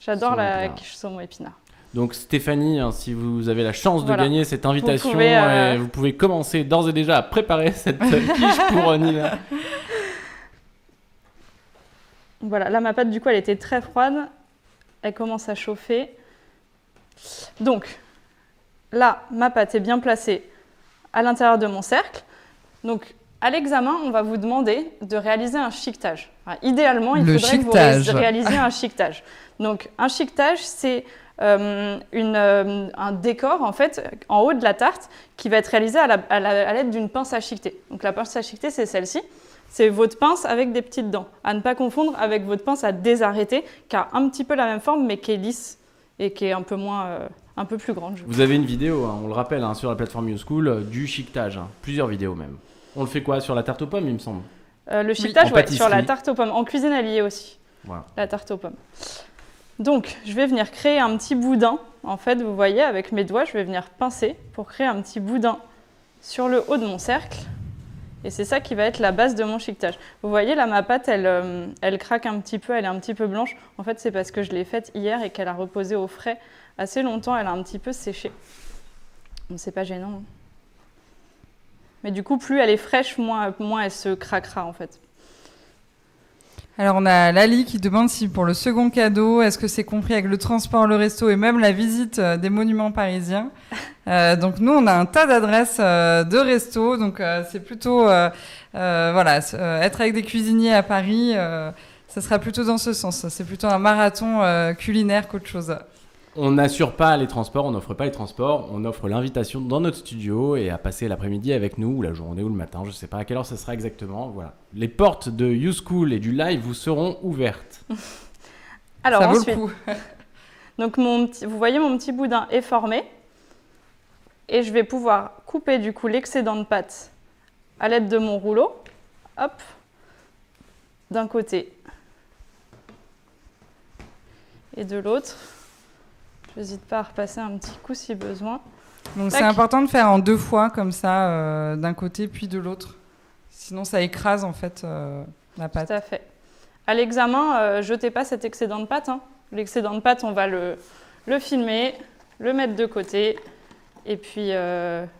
J'adore la quiche saumon épinard. Donc Stéphanie, hein, si vous avez la chance de gagner cette invitation, vous pouvez commencer d'ores et déjà à préparer cette quiche pour Nina. Voilà, là ma pâte du coup elle était très froide, elle commence à chauffer. Donc là ma pâte est bien placée à l'intérieur de mon cercle. Donc à l'examen on va vous demander de réaliser un chiquetage. Alors, idéalement il faudrait que vous réalisiez un chiquetage. Donc un chiquetage c'est un décor en fait en haut de la tarte qui va être réalisé à l'aide d'une pince à chiqueter. Donc la pince à chiqueter c'est celle-ci. C'est votre pince avec des petites dents. À ne pas confondre avec votre pince à désarrêter, qui a un petit peu la même forme, mais qui est lisse et qui est un peu plus grande. Vous avez une vidéo, hein, on le rappelle, hein, sur la plateforme YouSchool, du chiquetage. Hein, plusieurs vidéos même. On le fait quoi? Sur la tarte aux pommes, il me semble. Le chiquetage, ouais, sur la tarte aux pommes. En cuisine, elle y est aussi. Voilà. La tarte aux pommes. Donc, je vais venir créer un petit boudin. En fait, vous voyez, avec mes doigts, je vais venir pincer pour créer un petit boudin sur le haut de mon cercle. Et c'est ça qui va être la base de mon chiquetage. Vous voyez, là, ma pâte, elle craque un petit peu, elle est un petit peu blanche. En fait, c'est parce que je l'ai faite hier et qu'elle a reposé au frais assez longtemps. Elle a un petit peu séché. Donc, c'est pas gênant. Mais du coup, plus elle est fraîche, moins elle se craquera, en fait. Alors, on a Lali qui demande si pour le second cadeau, est-ce que c'est compris avec le transport, le resto et même la visite des monuments parisiens. Donc, nous, on a un tas d'adresses de resto. Donc, c'est plutôt, être avec des cuisiniers à Paris, ça sera plutôt dans ce sens. C'est plutôt un marathon culinaire qu'autre chose. On n'assure pas les transports, on n'offre pas les transports, on offre l'invitation dans notre studio et à passer l'après-midi avec nous, ou la journée ou le matin, je ne sais pas à quelle heure ça sera exactement. Voilà. Les portes de YouSchool et du live vous seront ouvertes. Alors ça vaut ensuite, le coup. Donc vous voyez mon petit boudin est formé et je vais pouvoir couper du coup l'excédent de pâte à l'aide de mon rouleau. Hop, d'un côté et de l'autre. N'hésite pas à repasser un petit coup si besoin. Donc c'est important de faire en deux fois comme ça, d'un côté puis de l'autre. Sinon ça écrase en fait la pâte. Tout à fait. À l'examen, jetez pas cet excédent de pâte. Hein. L'excédent de pâte, on va le filmer, le mettre de côté et puis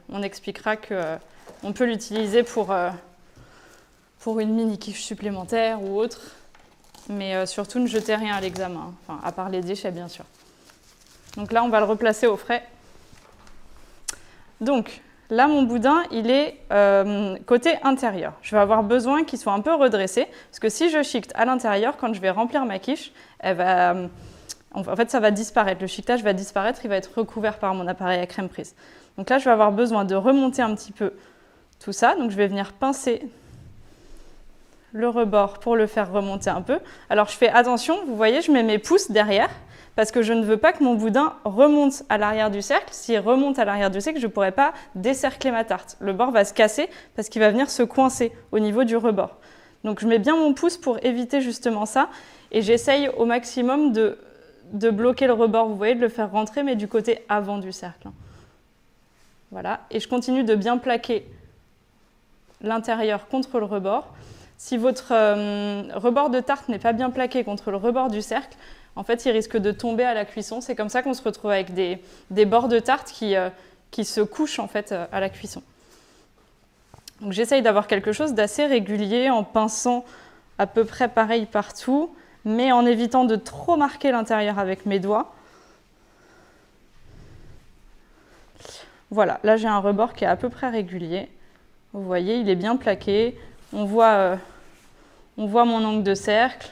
on expliquera qu'on peut l'utiliser pour une mini quiche supplémentaire ou autre. Mais surtout ne jetez rien à l'examen, enfin, à part les déchets bien sûr. Donc là, on va le replacer au frais. Donc là, mon boudin, il est côté intérieur. Je vais avoir besoin qu'il soit un peu redressé, parce que si je chiquete à l'intérieur, quand je vais remplir ma quiche, en fait, ça va disparaître. Le chiquetage va disparaître, il va être recouvert par mon appareil à crème prise. Donc là, je vais avoir besoin de remonter un petit peu tout ça. Donc je vais venir pincer le rebord pour le faire remonter un peu. Alors je fais attention, vous voyez, je mets mes pouces derrière parce que je ne veux pas que mon boudin remonte à l'arrière du cercle. S'il remonte à l'arrière du cercle, je ne pourrai pas décercler ma tarte. Le bord va se casser parce qu'il va venir se coincer au niveau du rebord. Donc je mets bien mon pouce pour éviter justement ça et j'essaye au maximum de bloquer le rebord, vous voyez, de le faire rentrer mais du côté avant du cercle. Voilà, et je continue de bien plaquer l'intérieur contre le rebord. Si votre rebord de tarte n'est pas bien plaqué contre le rebord du cercle, en fait, il risque de tomber à la cuisson. C'est comme ça qu'on se retrouve avec des bords de tarte qui se couchent en fait à la cuisson. Donc j'essaye d'avoir quelque chose d'assez régulier en pinçant à peu près pareil partout, mais en évitant de trop marquer l'intérieur avec mes doigts. Voilà, là j'ai un rebord qui est à peu près régulier. Vous voyez, il est bien plaqué. On voit mon angle de cercle.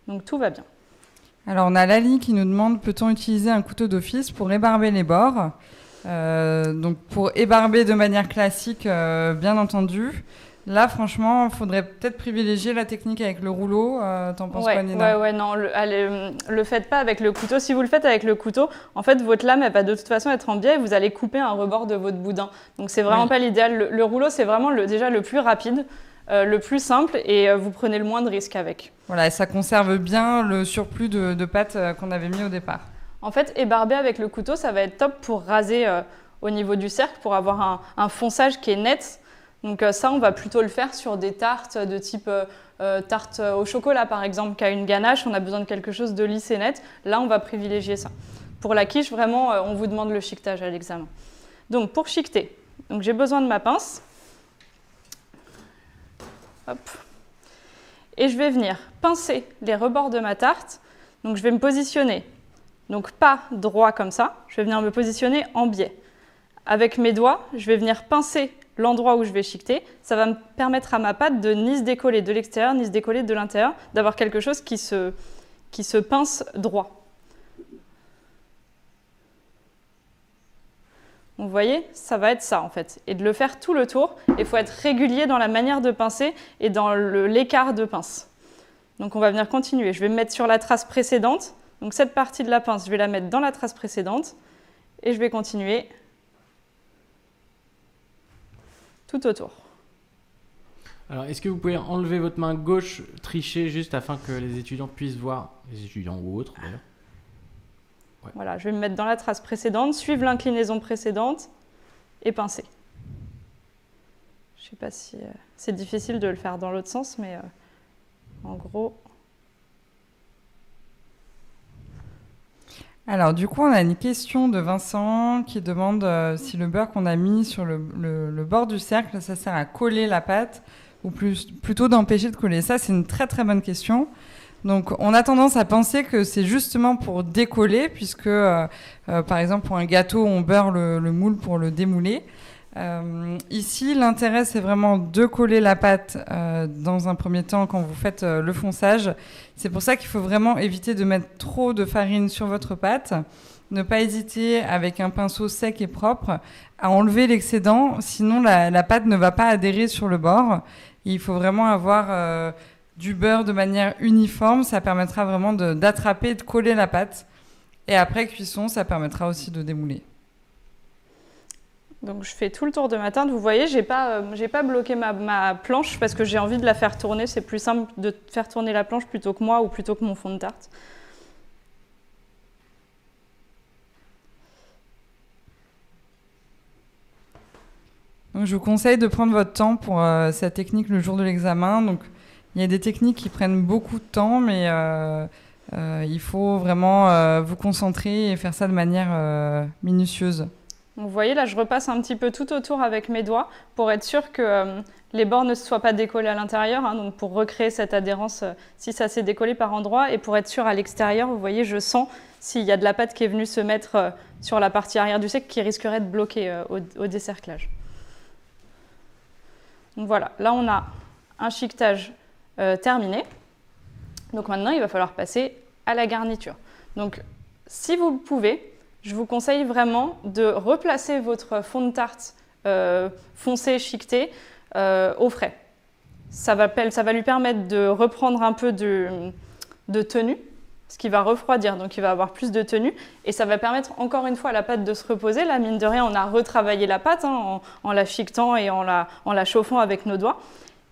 Donc tout va bien. Alors, on a Lali qui nous demande, peut-on utiliser un couteau d'office pour ébarber les bords ? Donc, pour ébarber de manière classique, bien entendu. Là, franchement, il faudrait peut-être privilégier la technique avec le rouleau. T'en penses quoi, Nina ? Ouais, non, le faites pas avec le couteau. Si vous le faites avec le couteau, en fait, votre lame, elle va de toute façon être en biais et vous allez couper un rebord de votre boudin. Donc, c'est vraiment pas l'idéal. Le rouleau, c'est vraiment déjà le plus rapide, le plus simple et vous prenez le moins de risques avec. Voilà, et ça conserve bien le surplus de pâte qu'on avait mis au départ. En fait, ébarber avec le couteau, ça va être top pour raser au niveau du cercle, pour avoir un fonçage qui est net. Donc ça, on va plutôt le faire sur des tartes de type tarte au chocolat, par exemple, qui a une ganache. On a besoin de quelque chose de lisse et net. Là, on va privilégier ça. Pour la quiche, vraiment, on vous demande le chiquetage à l'examen. Donc, pour chiqueter, j'ai besoin de ma pince. Hop. Et je vais venir pincer les rebords de ma tarte. Donc, je vais me positionner, donc pas droit comme ça. Je vais venir me positionner en biais. Avec mes doigts, je vais venir pincer l'endroit où je vais chiqueter. Ça va me permettre à ma pâte de ni se décoller de l'extérieur, ni se décoller de l'intérieur, d'avoir quelque chose qui se pince droit. Vous voyez, ça va être ça en fait. Et de le faire tout le tour. Il faut être régulier dans la manière de pincer et dans l'écart de pince. Donc on va venir continuer. Je vais me mettre sur la trace précédente. Donc cette partie de la pince, je vais la mettre dans la trace précédente. Et je vais continuer tout autour. Alors, est-ce que vous pouvez enlever votre main gauche, tricher juste afin que les étudiants puissent voir, les étudiants ou autres d'ailleurs. Ouais. Voilà, je vais me mettre dans la trace précédente, suivre l'inclinaison précédente et pincer. Je ne sais pas si c'est difficile de le faire dans l'autre sens, mais en gros... Alors, du coup, on a une question de Vincent qui demande si le beurre qu'on a mis sur le bord du cercle, ça sert à coller la pâte ou plutôt d'empêcher de coller. Ça, c'est une très, très bonne question. Donc, on a tendance à penser que c'est justement pour décoller, puisque, par exemple, pour un gâteau, on beurre le moule pour le démouler. Ici, l'intérêt, c'est vraiment de coller la pâte dans un premier temps quand vous faites le fonçage. C'est pour ça qu'il faut vraiment éviter de mettre trop de farine sur votre pâte. Ne pas hésiter, avec un pinceau sec et propre, à enlever l'excédent. Sinon, la pâte ne va pas adhérer sur le bord. Il faut vraiment avoir du beurre de manière uniforme. Ça permettra vraiment d'attraper et de coller la pâte. Et après cuisson, ça permettra aussi de démouler. Donc je fais tout le tour de ma tarte. Vous voyez, j'ai pas bloqué ma planche parce que j'ai envie de la faire tourner. C'est plus simple de faire tourner la planche plutôt que moi ou plutôt que mon fond de tarte. Donc je vous conseille de prendre votre temps pour cette technique le jour de l'examen. Donc il y a des techniques qui prennent beaucoup de temps, mais il faut vraiment vous concentrer et faire ça de manière minutieuse. Vous voyez, là, je repasse un petit peu tout autour avec mes doigts pour être sûr que les bords ne se soient pas décollés à l'intérieur, hein, donc pour recréer cette adhérence si ça s'est décollé par endroits, et pour être sûr à l'extérieur, vous voyez, je sens s'il y a de la pâte qui est venue se mettre sur la partie arrière du cercle qui risquerait de bloquer au décerclage. Donc voilà, là on a un chiquetage terminé. Donc maintenant, il va falloir passer à la garniture. Donc si vous le pouvez, je vous conseille vraiment de replacer votre fond de tarte foncé, chiqueté, au frais. ça va lui permettre de reprendre un peu de tenue, ce qui va refroidir, donc il va avoir plus de tenue. Et ça va permettre encore une fois à la pâte de se reposer. Là, mine de rien, on a retravaillé la pâte en la fiquetant et en la chauffant avec nos doigts.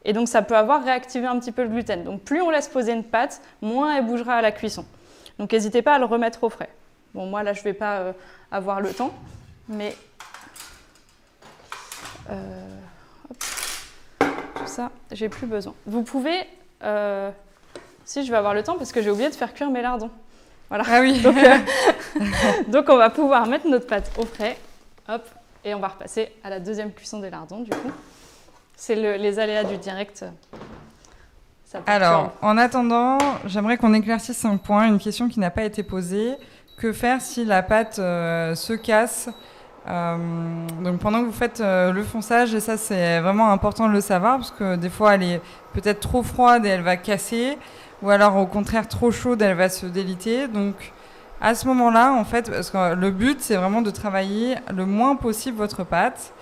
Et donc ça peut avoir réactivé un petit peu le gluten. Donc plus on laisse poser une pâte, moins elle bougera à la cuisson. Donc n'hésitez pas à le remettre au frais. Bon, moi là je ne vais pas avoir le temps, mais hop, tout ça, j'ai plus besoin. Vous pouvez, si je vais avoir le temps, parce que j'ai oublié de faire cuire mes lardons. Voilà. Ah oui. Donc on va pouvoir mettre notre pâte au frais, hop, et on va repasser à la deuxième cuisson des lardons du coup. C'est les aléas du direct. Alors, en attendant, j'aimerais qu'on éclaircisse un point, une question qui n'a pas été posée. Que faire si la pâte se casse donc pendant que vous faites le fonçage, et ça c'est vraiment important de le savoir, parce que des fois elle est peut-être trop froide et elle va casser, ou alors au contraire trop chaude, elle va se déliter. Donc à ce moment-là, en fait, parce que le but c'est vraiment de travailler le moins possible votre pâte,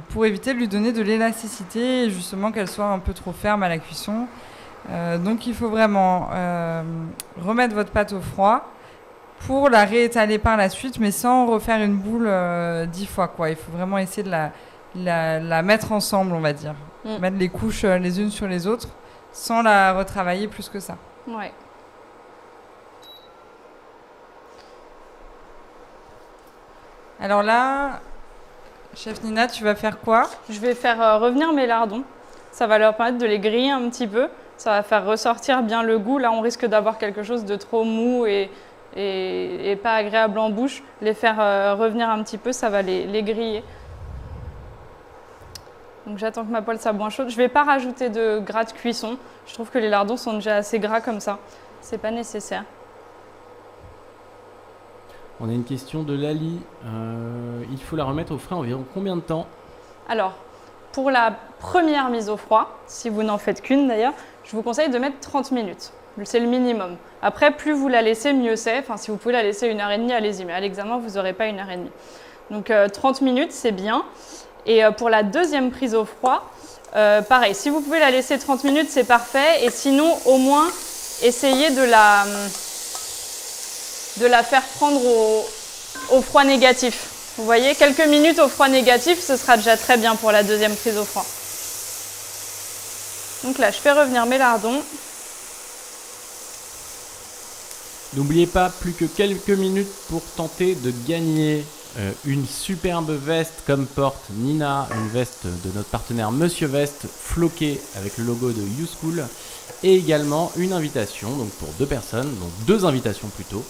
pour éviter de lui donner de l'élasticité et justement qu'elle soit un peu trop ferme à la cuisson. Donc il faut vraiment remettre votre pâte au froid pour la réétaler par la suite, mais sans refaire une boule 10 fois, quoi. Il faut vraiment essayer de la mettre ensemble, on va dire. Mettre les couches les unes sur les autres sans la retravailler plus que ça. Ouais. Alors là, chef Nina, tu vas faire quoi? Je vais faire revenir mes lardons. Ça va leur permettre de les griller un petit peu. Ça va faire ressortir bien le goût. Là, on risque d'avoir quelque chose de trop mou et pas agréable en bouche. Les faire revenir un petit peu, ça va les griller. Donc j'attends que ma poêle soit bien chaude. Je ne vais pas rajouter de gras de cuisson. Je trouve que les lardons sont déjà assez gras comme ça. C'est pas nécessaire. On a une question de Lali. Il faut la remettre au frais environ combien de temps? Alors, pour la première mise au froid, si vous n'en faites qu'une d'ailleurs, je vous conseille de mettre 30 minutes. C'est le minimum. Après, plus vous la laissez, mieux c'est. Enfin, si vous pouvez la laisser 1h30, allez-y. Mais à l'examen, vous n'aurez pas 1h30. Donc 30 minutes, c'est bien. Et pour la deuxième prise au froid, pareil. Si vous pouvez la laisser 30 minutes, c'est parfait. Et sinon, au moins, essayez de la faire prendre au froid négatif. Vous voyez, quelques minutes au froid négatif, ce sera déjà très bien pour la deuxième prise au froid. Donc là, je fais revenir mes lardons. N'oubliez pas, plus que quelques minutes pour tenter de gagner une superbe veste comme porte Nina, une veste de notre partenaire Monsieur Vest, floquée avec le logo de YouSchool, et également une invitation, donc pour 2 personnes, donc 2 invitations plutôt,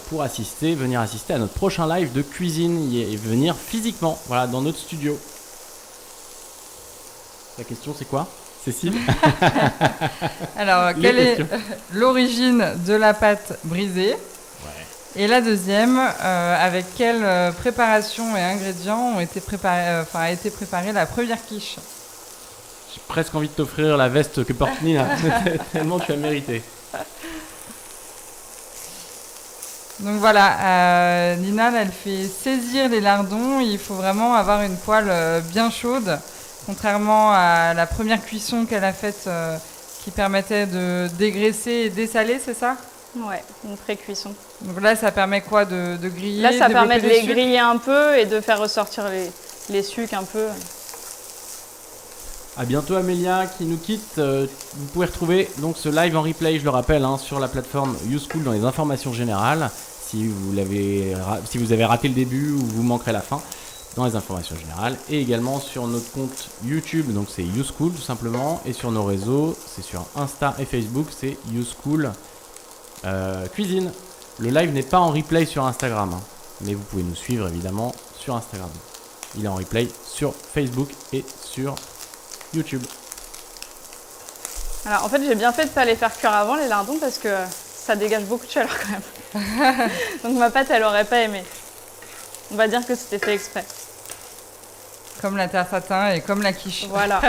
pour venir assister à notre prochain live de cuisine et venir physiquement, voilà, dans notre studio. La question c'est quoi, Cécile? Alors, quelle est l'origine de la pâte brisée? Ouais. Et la deuxième, avec quelle préparation et ingrédients a été préparée la première quiche? J'ai presque envie de t'offrir la veste que porte Nina, tellement tu as mérité. Donc voilà, Nina, elle fait saisir les lardons. Il faut vraiment avoir une poêle bien chaude, contrairement à la première cuisson qu'elle a faite qui permettait de dégraisser et dessaler, c'est ça? Ouais, une pré-cuisson. Donc là, ça permet quoi de griller? Là, ça permet de les griller un peu et de faire ressortir les sucres un peu. À bientôt Amélia qui nous quitte. Vous pouvez retrouver donc ce live en replay, je le rappelle, sur la plateforme YouSchool dans les informations générales. Si vous avez raté le début ou vous manquerez la fin, dans les informations générales. Et également sur notre compte YouTube, donc c'est YouSchool tout simplement. Et sur nos réseaux, c'est sur Insta et Facebook, c'est YouSchool Cuisine. Le live n'est pas en replay sur Instagram, mais vous pouvez nous suivre évidemment sur Instagram. Il est en replay sur Facebook et sur YouTube. Alors en fait j'ai bien fait de ne pas les faire cuire avant les lardons parce que ça dégage beaucoup de chaleur quand même. Donc ma pâte elle aurait pas aimé. On va dire que c'était fait exprès. Comme la tarte tatin et comme la quiche. Voilà.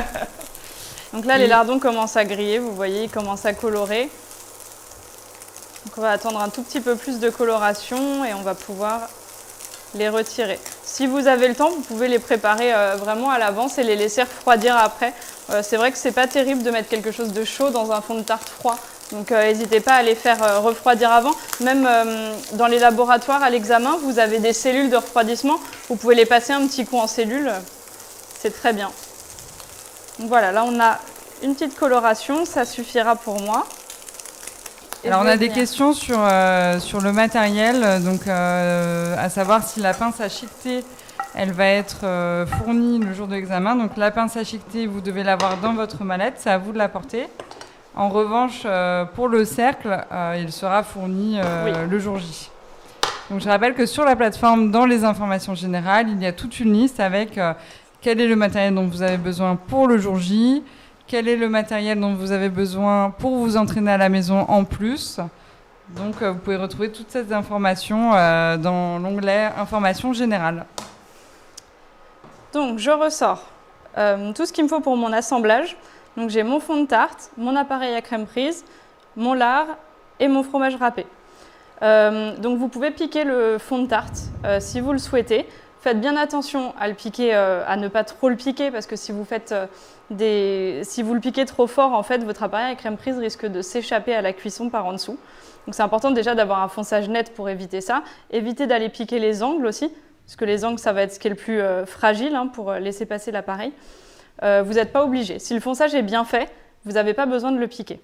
Donc là les lardons commencent à griller, vous voyez, ils commencent à colorer. Donc on va attendre un tout petit peu plus de coloration et on va pouvoir les retirer. Si vous avez le temps, vous pouvez les préparer vraiment à l'avance et les laisser refroidir après. C'est vrai que c'est pas terrible de mettre quelque chose de chaud dans un fond de tarte froid. Donc n'hésitez pas à les faire refroidir avant. Même dans les laboratoires à l'examen, vous avez des cellules de refroidissement. Vous pouvez les passer un petit coup en cellule. C'est très bien. Donc voilà, là on a une petite coloration, ça suffira pour moi. Et alors on a des questions sur le matériel, donc à savoir si la pince à chiqueter, elle va être fournie le jour de l'examen. Donc la pince à chiqueter, vous devez l'avoir dans votre mallette, c'est à vous de la porter. En revanche, pour le cercle, il sera fourni le jour J. Donc je rappelle que sur la plateforme, dans les informations générales, il y a toute une liste avec quel est le matériel dont vous avez besoin pour le jour J, quel est le matériel dont vous avez besoin pour vous entraîner à la maison en plus. Donc vous pouvez retrouver toutes ces informations dans l'onglet Informations générales. Donc je ressors tout ce qu'il me faut pour mon assemblage. Donc j'ai mon fond de tarte, mon appareil à crème prise, mon lard et mon fromage râpé. Donc vous pouvez piquer le fond de tarte si vous le souhaitez. Faites bien attention à le piquer, à ne pas trop le piquer parce que si vous le piquez trop fort, en fait, votre appareil à crème prise risque de s'échapper à la cuisson par en dessous. Donc c'est important déjà d'avoir un fonçage net pour éviter ça. Évitez d'aller piquer les angles aussi, parce que les angles, ça va être ce qui est le plus fragile pour laisser passer l'appareil. Vous n'êtes pas obligé. Si le fonçage est bien fait, vous n'avez pas besoin de le piquer.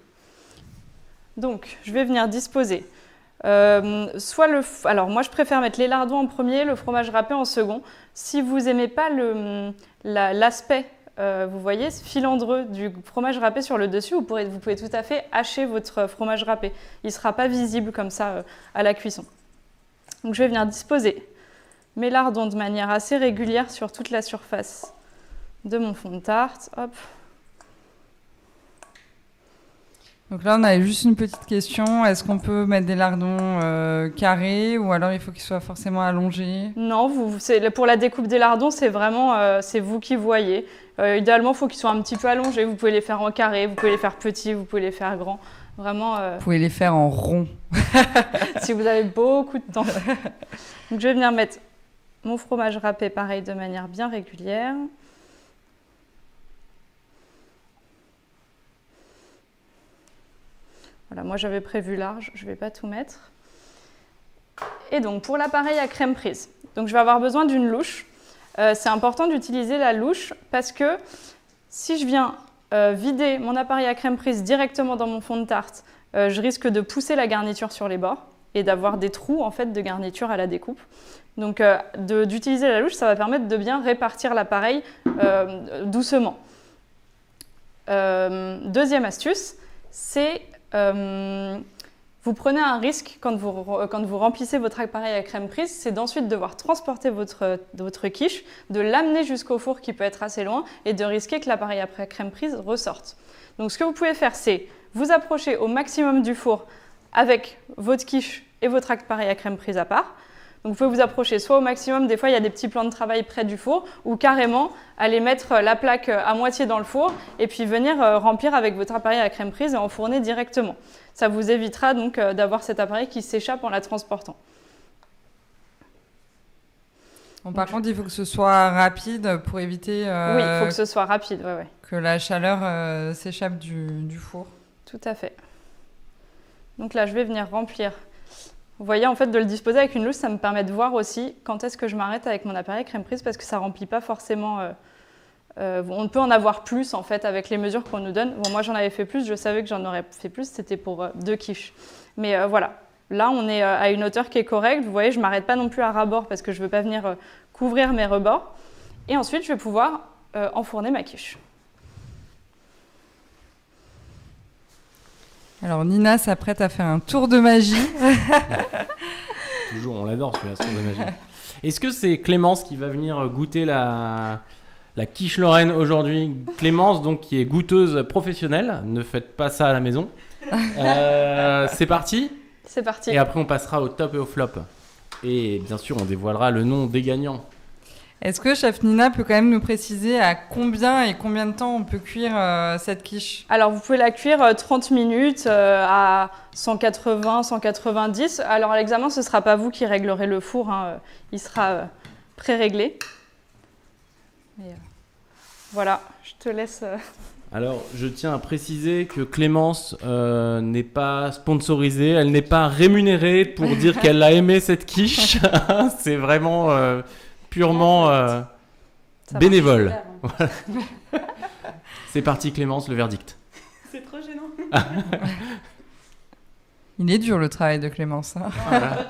Donc, je vais venir disposer. Alors, moi, je préfère mettre les lardons en premier, le fromage râpé en second. Si vous n'aimez pas l'aspect, vous voyez, filandreux du fromage râpé sur le dessus, vous pouvez tout à fait hacher votre fromage râpé. Il ne sera pas visible comme ça à la cuisson. Donc, je vais venir disposer mes lardons de manière assez régulière sur toute la surface de mon fond de tarte. Hop. Donc là, on a juste une petite question. Est-ce qu'on peut mettre des lardons carrés ou alors il faut qu'ils soient forcément allongés? Non, pour la découpe des lardons, c'est vraiment c'est vous qui voyez. Idéalement, il faut qu'ils soient un petit peu allongés. Vous pouvez les faire en carré, vous pouvez les faire petits, vous pouvez les faire grands. Vraiment. Vous pouvez les faire en rond. Si vous avez beaucoup de temps. Donc, je vais venir mettre mon fromage râpé, pareil, de manière bien régulière. Voilà, moi j'avais prévu large, je ne vais pas tout mettre. Et donc pour l'appareil à crème prise, donc je vais avoir besoin d'une louche. C'est important d'utiliser la louche parce que si je viens vider mon appareil à crème prise directement dans mon fond de tarte, je risque de pousser la garniture sur les bords et d'avoir des trous en fait de garniture à la découpe. Donc d'utiliser la louche, ça va permettre de bien répartir l'appareil doucement. Deuxième astuce, c'est vous prenez un risque quand vous remplissez votre appareil à crème prise, c'est d'ensuite devoir transporter votre quiche, de l'amener jusqu'au four qui peut être assez loin et de risquer que l'appareil à crème prise ressorte. Donc ce que vous pouvez faire, c'est vous approcher au maximum du four avec votre quiche et votre appareil à crème prise à part. Donc vous pouvez vous approcher soit au maximum, des fois il y a des petits plans de travail près du four, ou carrément aller mettre la plaque à moitié dans le four et puis venir remplir avec votre appareil à crème prise et enfourner directement. Ça vous évitera donc d'avoir cet appareil qui s'échappe en la transportant. Bon, par contre, il faut que ce soit rapide pour éviter oui, il faut que ce soit rapide, ouais. Que la chaleur s'échappe du four. Tout à fait. Donc là, je vais venir remplir. Vous voyez, en fait, de le disposer avec une louche, ça me permet de voir aussi quand est-ce que je m'arrête avec mon appareil crème prise parce que ça ne remplit pas forcément... on peut en avoir plus, en fait, avec les mesures qu'on nous donne. Bon, moi, j'en avais fait plus, je savais que j'en aurais fait plus, c'était pour 2 quiches. Mais voilà, là, on est à une hauteur qui est correcte. Vous voyez, je ne m'arrête pas non plus à ras-bord parce que je ne veux pas venir couvrir mes rebords. Et ensuite, je vais pouvoir enfourner ma quiche. Alors Nina s'apprête à faire un tour de magie. Toujours, on l'adore celui-là, ce tour de magie. Est-ce que c'est Clémence qui va venir goûter la quiche Lorraine aujourd'hui? Clémence, donc, qui est goûteuse professionnelle. Ne faites pas ça à la maison. C'est parti? C'est parti. Et après, on passera au top et au flop. Et bien sûr, on dévoilera le nom des gagnants. Est-ce que Chef Nina peut quand même nous préciser à combien de temps on peut cuire cette quiche? Alors, vous pouvez la cuire 30 minutes à 180, 190. Alors, à l'examen, ce ne sera pas vous qui réglerez le four. Hein. Il sera pré-réglé. Voilà, je te laisse Alors, je tiens à préciser que Clémence n'est pas sponsorisée, elle n'est pas rémunérée pour dire qu'elle a aimé cette quiche. C'est vraiment purement Ça bénévole. marche super, hein. C'est parti Clémence, le verdict. C'est trop gênant. Il est dur le travail de Clémence. Hein. Voilà.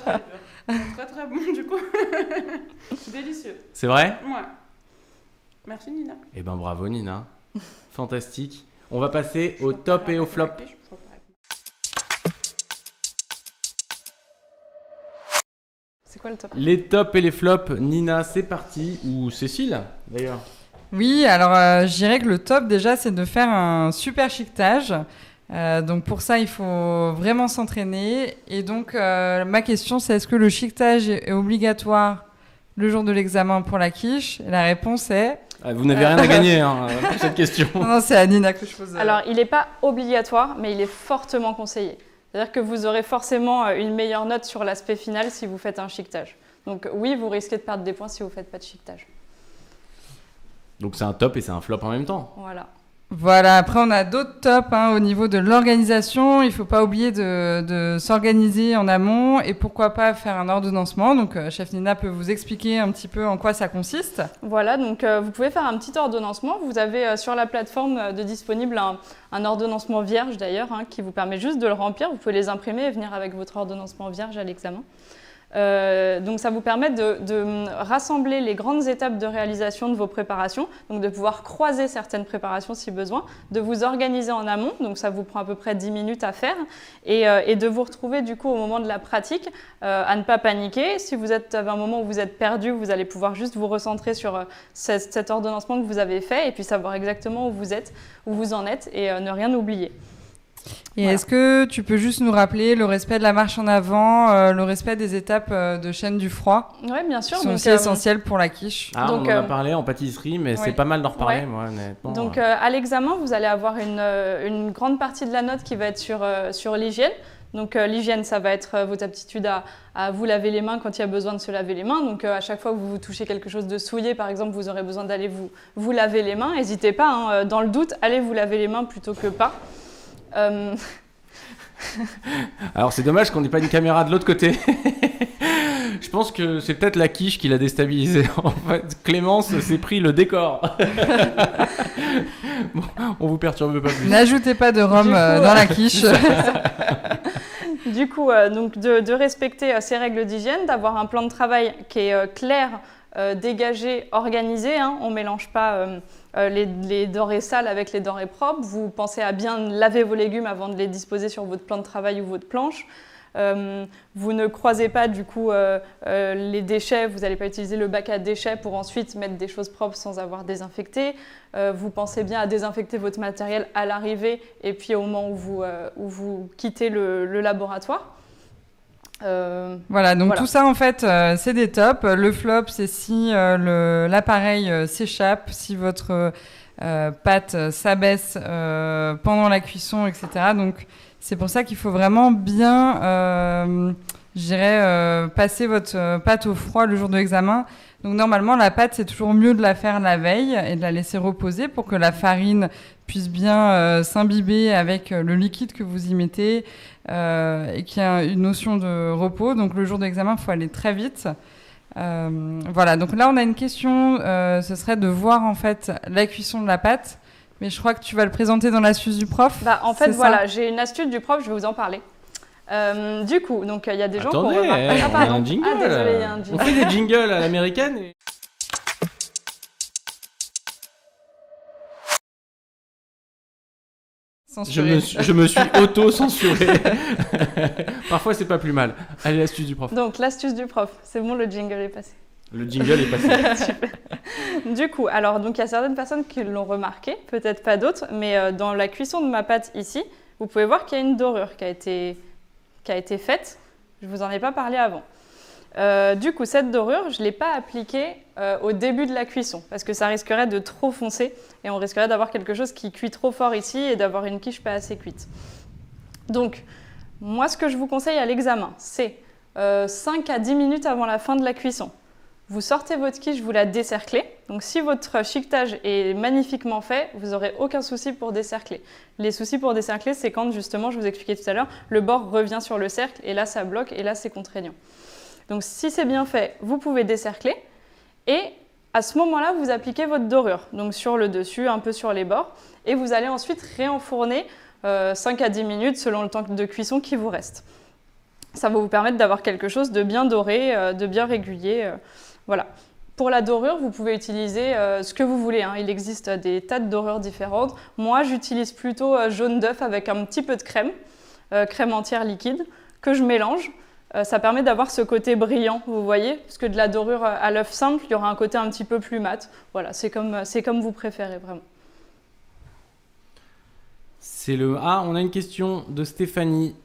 Très très bon du coup. Délicieux. C'est vrai? Ouais. Merci Nina. Eh ben bravo Nina. Fantastique. On va passer au top et au flop. C'est quoi le top? Les tops et les flops, Nina, c'est parti. Ou Cécile, d'ailleurs. Oui, alors je dirais que le top déjà, c'est de faire un super chiquetage. Donc pour ça, il faut vraiment s'entraîner. Et donc ma question, c'est est-ce que le chiquetage est obligatoire le jour de l'examen pour la quiche? Et la réponse est... Ah, vous n'avez rien à gagner hein, pour cette question. Non, c'est à Nina que je pose. Alors, il n'est pas obligatoire, mais il est fortement conseillé. C'est-à-dire que vous aurez forcément une meilleure note sur l'aspect final si vous faites un chiquetage. Donc oui, vous risquez de perdre des points si vous ne faites pas de chiquetage. Donc c'est un top et c'est un flop en même temps. Voilà. Voilà, après on a d'autres tops au niveau de l'organisation. Il ne faut pas oublier de s'organiser en amont et pourquoi pas faire un ordonnancement. Donc chef Nina peut vous expliquer un petit peu en quoi ça consiste. Voilà, donc vous pouvez faire un petit ordonnancement. Vous avez sur la plateforme de disponible un ordonnancement vierge d'ailleurs qui vous permet juste de le remplir. Vous pouvez les imprimer et venir avec votre ordonnancement vierge à l'examen. Donc ça vous permet de rassembler les grandes étapes de réalisation de vos préparations, donc de pouvoir croiser certaines préparations si besoin, de vous organiser en amont, donc ça vous prend à peu près 10 minutes à faire, et de vous retrouver du coup au moment de la pratique à ne pas paniquer. Si vous êtes à un moment où vous êtes perdu, vous allez pouvoir juste vous recentrer sur cet ordonnancement que vous avez fait et puis savoir exactement où vous êtes, où vous en êtes et ne rien oublier. Et Voilà. est-ce que tu peux juste nous rappeler le respect de la marche en avant, le respect des étapes de chaîne du froid, Oui, bien sûr. qui sont Donc, aussi essentielles pour la quiche? Ah, Donc, on en a parlé en pâtisserie, mais c'est oui. pas mal d'en reparler, Ouais. moi, honnêtement. Donc à l'examen, vous allez avoir une grande partie de la note qui va être sur l'hygiène. Donc l'hygiène, ça va être votre aptitude à vous laver les mains quand il y a besoin de se laver les mains. Donc à chaque fois que vous touchez quelque chose de souillé, par exemple, vous aurez besoin d'aller vous laver les mains. N'hésitez pas, dans le doute, allez vous laver les mains plutôt que pas. Alors c'est dommage qu'on n'ait pas une caméra de l'autre côté. Je pense que c'est peut-être la quiche qui l'a déstabilisé. En fait, Clémence s'est pris le décor. Bon, on vous perturbe pas plus. N'ajoutez pas de rhum Du coup, dans la quiche. Du coup, donc de respecter ces règles d'hygiène, d'avoir un plan de travail qui est clair, dégagé, organisé. On ne mélange pas les denrées sales avec les denrées propres. Vous pensez à bien laver vos légumes avant de les disposer sur votre plan de travail ou votre planche. Vous ne croisez pas du coup les déchets, vous n'allez pas utiliser le bac à déchets pour ensuite mettre des choses propres sans avoir désinfecté. Vous pensez bien à désinfecter votre matériel à l'arrivée et puis au moment où vous quittez le laboratoire. Voilà, donc Voilà. tout ça en fait c'est des tops. Le flop c'est si l'appareil s'échappe, si votre pâte s'abaisse pendant la cuisson, etc. Donc c'est pour ça qu'il faut vraiment bien, passer votre pâte au froid le jour de l'examen. Donc normalement la pâte c'est toujours mieux de la faire la veille et de la laisser reposer pour que la farine puisse bien s'imbiber avec le liquide que vous y mettez et qu'il y a une notion de repos. Donc le jour de l'examen, il faut aller très vite. Voilà, donc là on a une question, ce serait de voir en fait la cuisson de la pâte. Mais je crois que tu vas le présenter dans l'astuce du prof. En fait, c'est voilà, ça j'ai une astuce du prof, je vais vous en parler. Du coup, donc il y a des gens qui ont Attendez, remarqué. on a pardon. un jingle. Désolé, il y a un On jingle. fait des jingles à l'américaine. Censuré. Je me suis auto-censuré. Parfois, c'est pas plus mal. Allez, l'astuce du prof. Donc l'astuce du prof, c'est bon, le jingle est passé. Le jingle est passé. Super. Du coup, alors donc il y a certaines personnes qui l'ont remarqué, peut-être pas d'autres, mais dans la cuisson de ma pâte ici, vous pouvez voir qu'il y a une dorure qui a été faite. Je vous en ai pas parlé avant. Du coup, cette dorure, je ne l'ai pas appliquée au début de la cuisson parce que ça risquerait de trop foncer et on risquerait d'avoir quelque chose qui cuit trop fort ici et d'avoir une quiche pas assez cuite. Donc, moi, ce que je vous conseille à l'examen, c'est 5 à 10 minutes avant la fin de la cuisson. Vous sortez votre quiche, vous la décerclez. Donc si votre chiquetage est magnifiquement fait, vous n'aurez aucun souci pour décercler. Les soucis pour décercler, c'est quand justement, je vous expliquais tout à l'heure, le bord revient sur le cercle et là ça bloque et là c'est contraignant. Donc si c'est bien fait, vous pouvez décercler et à ce moment-là, vous appliquez votre dorure, donc sur le dessus, un peu sur les bords, et vous allez ensuite réenfourner 5 à 10 minutes selon le temps de cuisson qui vous reste. Ça va vous permettre d'avoir quelque chose de bien doré, de bien régulier. Voilà. Pour la dorure, vous pouvez utiliser ce que vous voulez. Il existe des tas de dorures différentes. Moi, j'utilise plutôt jaune d'œuf avec un petit peu de crème, crème entière liquide, que je mélange. Ça permet d'avoir ce côté brillant, vous voyez, parce que de la dorure à l'œuf simple, il y aura un côté un petit peu plus mat. Voilà, c'est comme vous préférez vraiment. On a une question de Stéphanie.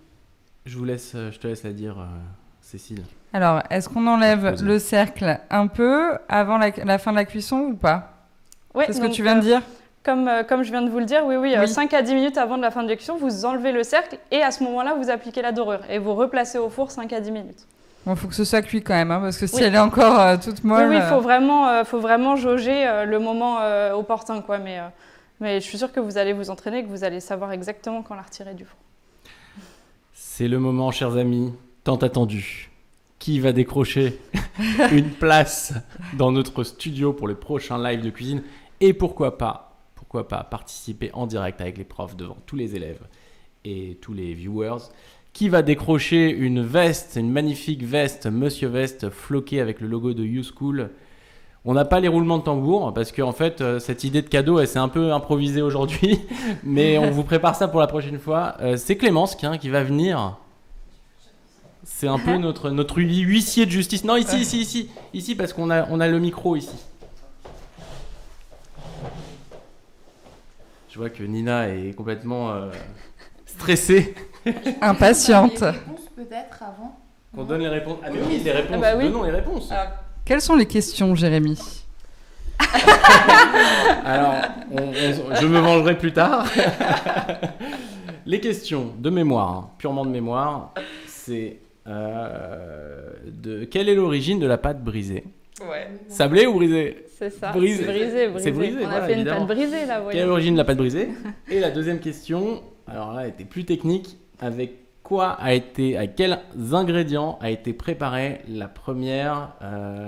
Je te laisse la dire, Cécile. Alors, est-ce qu'on enlève le cercle un peu avant la fin de la cuisson ou pas? Ouais, c'est ce que tu viens de dire? Comme je viens de vous le dire, oui. 5 à 10 minutes avant de la fin de la cuisson, vous enlevez le cercle et à ce moment-là, vous appliquez la dorure et vous replacez au four 5 à 10 minutes. Bon, faut que ce soit cuit quand même, parce que si elle est encore toute molle... Oui, il faut vraiment jauger le moment opportun, quoi. Mais je suis sûre que vous allez vous entraîner et que vous allez savoir exactement quand la retirer du four. C'est le moment, chers amis, tant attendu. Qui va décrocher une place dans notre studio pour le prochain live de cuisine? Et pourquoi pas participer en direct avec les profs devant tous les élèves et tous les viewers? Qui va décrocher une magnifique veste, Monsieur Veste, floquée avec le logo de YouSchool? On n'a pas les roulements de tambour parce qu'en fait, cette idée de cadeau, elle s'est un peu improvisée aujourd'hui, mais on vous prépare ça pour la prochaine fois. C'est Clémence qui va venir. C'est un peu notre huissier de justice. Non, ici, parce qu'on a le micro ici. Je vois que Nina est complètement stressée. Impatiente. Les réponses peut-être avant. Qu'on donne les réponses. Ah mais oui, les réponses. Bah oui. Donnons les réponses. Alors, quelles sont les questions, Jérémy? Alors, je me vengerai plus tard. Les questions de mémoire, purement de mémoire, c'est quelle est l'origine de la pâte brisée? Ouais. Sablée ou brisée? C'est ça. Brisée. C'est brisé. On a fait évidemment une pâte brisée là. Quelle est l'origine de la pâte brisée? Et la deuxième question, alors là, elle était plus technique. Avec quels ingrédients a été préparée la première...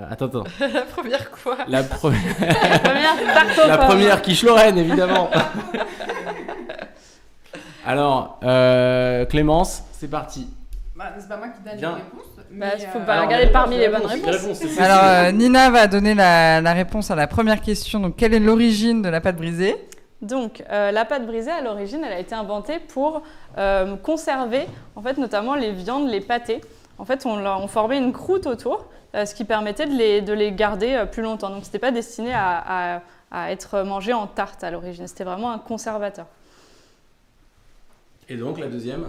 Attends. La première quoi? La première tarte aux pommes. La première quiche Lorraine, évidemment. Alors, Clémence, c'est parti. C'est pas moi qui donne les Bien. réponses. Il faut pas regarder parmi les bonnes réponses. Alors, Nina va donner la réponse à la première question. Donc, quelle est l'origine de la pâte brisée? Donc, la pâte brisée, à l'origine, elle a été inventée pour conserver, en fait, notamment les viandes, les pâtés. En fait, on formait une croûte autour, ce qui permettait de les garder plus longtemps. Donc, c'était pas destiné à être mangé en tarte à l'origine. C'était vraiment un conservateur. Et donc, la deuxième?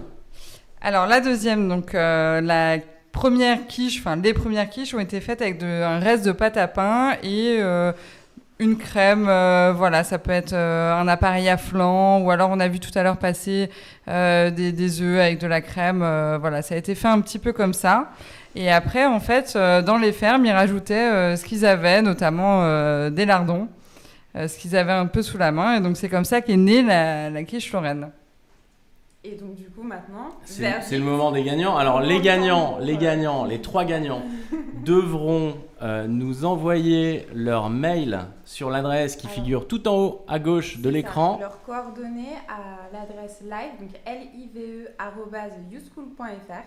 Alors, la deuxième, donc, les premières quiches ont été faites avec un reste de pâte à pain et une crème. Voilà, ça peut être un appareil à flan ou alors on a vu tout à l'heure passer des œufs avec de la crème. Voilà, ça a été fait un petit peu comme ça. Et après, en fait, dans les fermes, ils rajoutaient ce qu'ils avaient, notamment des lardons, ce qu'ils avaient un peu sous la main. Et donc, c'est comme ça qu'est née la quiche Lorraine. Et donc du coup maintenant, c'est le moment des gagnants. Alors les trois gagnants devront nous envoyer leur mail sur l'adresse qui figure tout en haut à gauche de l'écran. Leurs coordonnées à l'adresse live, donc live@youschool.fr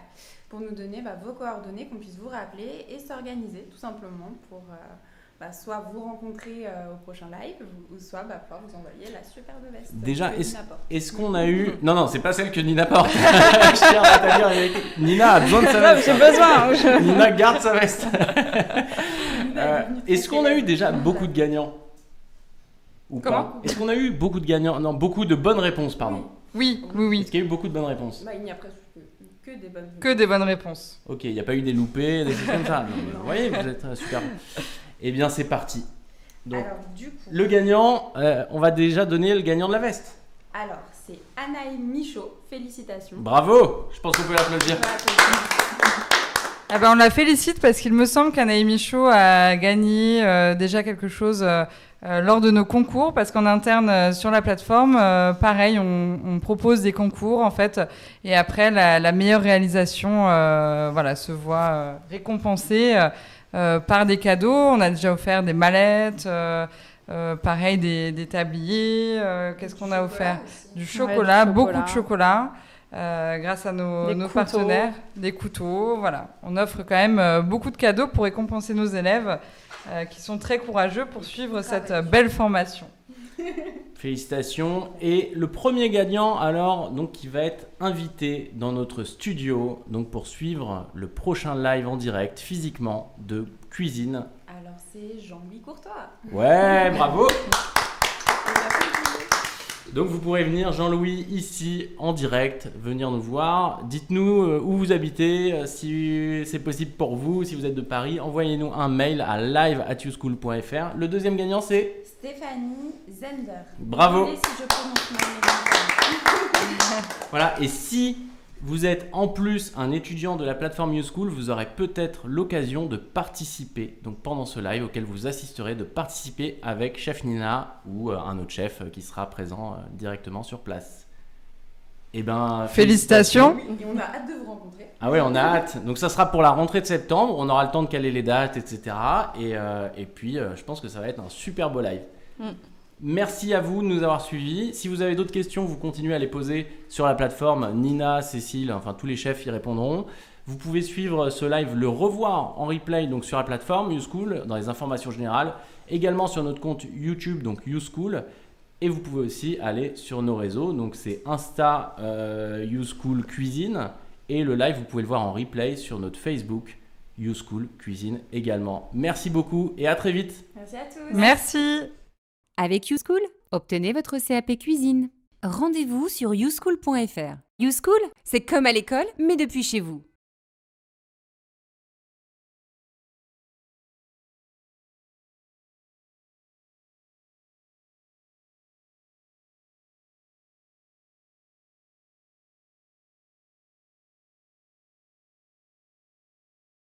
pour nous donner vos coordonnées, qu'on puisse vous rappeler et s'organiser tout simplement pour soit vous rencontrer au prochain live ou soit pouvoir vous envoyer la superbe veste. Déjà, est-ce qu'on a eu... Non, c'est pas celle que Nina porte. Je tiens à te dire, Nina a besoin de sa veste. J'ai besoin. Nina garde sa veste. Est-ce qu'on a eu déjà beaucoup de gagnants? Ou pas? Est-ce qu'on a eu beaucoup de gagnants? Non, beaucoup de bonnes réponses, pardon. Oui. Est-ce qu'il y a eu beaucoup de bonnes réponses? Il n'y a presque que des bonnes réponses. Que des bonnes réponses. Ok, il n'y a pas eu des loupés, des choses comme ça. Non, vous voyez, vous êtes super. Eh bien, c'est parti. Donc, alors, du coup, le gagnant, on va déjà donner le gagnant de la veste. Alors, c'est Anaï Michaud. Félicitations. Bravo! Je pense qu'on peut l'applaudir. Ah ben, on la félicite parce qu'il me semble qu'Anaï Michaud a gagné déjà quelque chose lors de nos concours, parce qu'en interne sur la plateforme, pareil, on propose des concours en fait, et après la meilleure réalisation se voit récompensée par des cadeaux. On a déjà offert des mallettes, pareil des tabliers. Qu'est-ce qu'on a offert? Du chocolat, beaucoup de chocolat. Grâce à nos partenaires, des couteaux, voilà. On offre quand même beaucoup de cadeaux pour récompenser nos élèves qui sont très courageux pour suivre cette belle formation. Félicitations. Et le premier gagnant, alors, donc, qui va être invité dans notre studio, donc pour suivre le prochain live en direct, physiquement, de cuisine. Alors, c'est Jean-Louis Courtois. Ouais, bravo. Donc vous pourrez venir, Jean-Louis, ici en direct, venir nous voir. Dites-nous où vous habitez, si c'est possible pour vous, si vous êtes de Paris. Envoyez-nous un mail à live@youschool.fr. Le deuxième gagnant, c'est Stéphanie Zender. Bravo. Désolée si je prononce mal. Voilà, et si vous êtes en plus un étudiant de la plateforme YouSchool, vous aurez peut-être l'occasion de participer, donc pendant ce live auquel vous assisterez, de participer avec Chef Nina ou un autre chef qui sera présent directement sur place. Eh ben, félicitations. Et on a hâte de vous rencontrer. Ah ouais, on a hâte. Donc ça sera pour la rentrée de septembre, on aura le temps de caler les dates, etc. Et puis je pense que ça va être un super beau live. Merci à vous de nous avoir suivis. Si vous avez d'autres questions, vous continuez à les poser sur la plateforme. Nina, Cécile, enfin tous les chefs y répondront. Vous pouvez suivre ce live, le revoir en replay donc sur la plateforme YouSchool dans les informations générales, également sur notre compte YouTube donc YouSchool. Et vous pouvez aussi aller sur nos réseaux, donc c'est Insta YouSchool Cuisine, et le live vous pouvez le voir en replay sur notre Facebook YouSchool Cuisine également. Merci beaucoup et à très vite. Merci à tous. Merci. Avec YouSchool, obtenez votre CAP cuisine. Rendez-vous sur youschool.fr. YouSchool, c'est comme à l'école, mais depuis chez vous.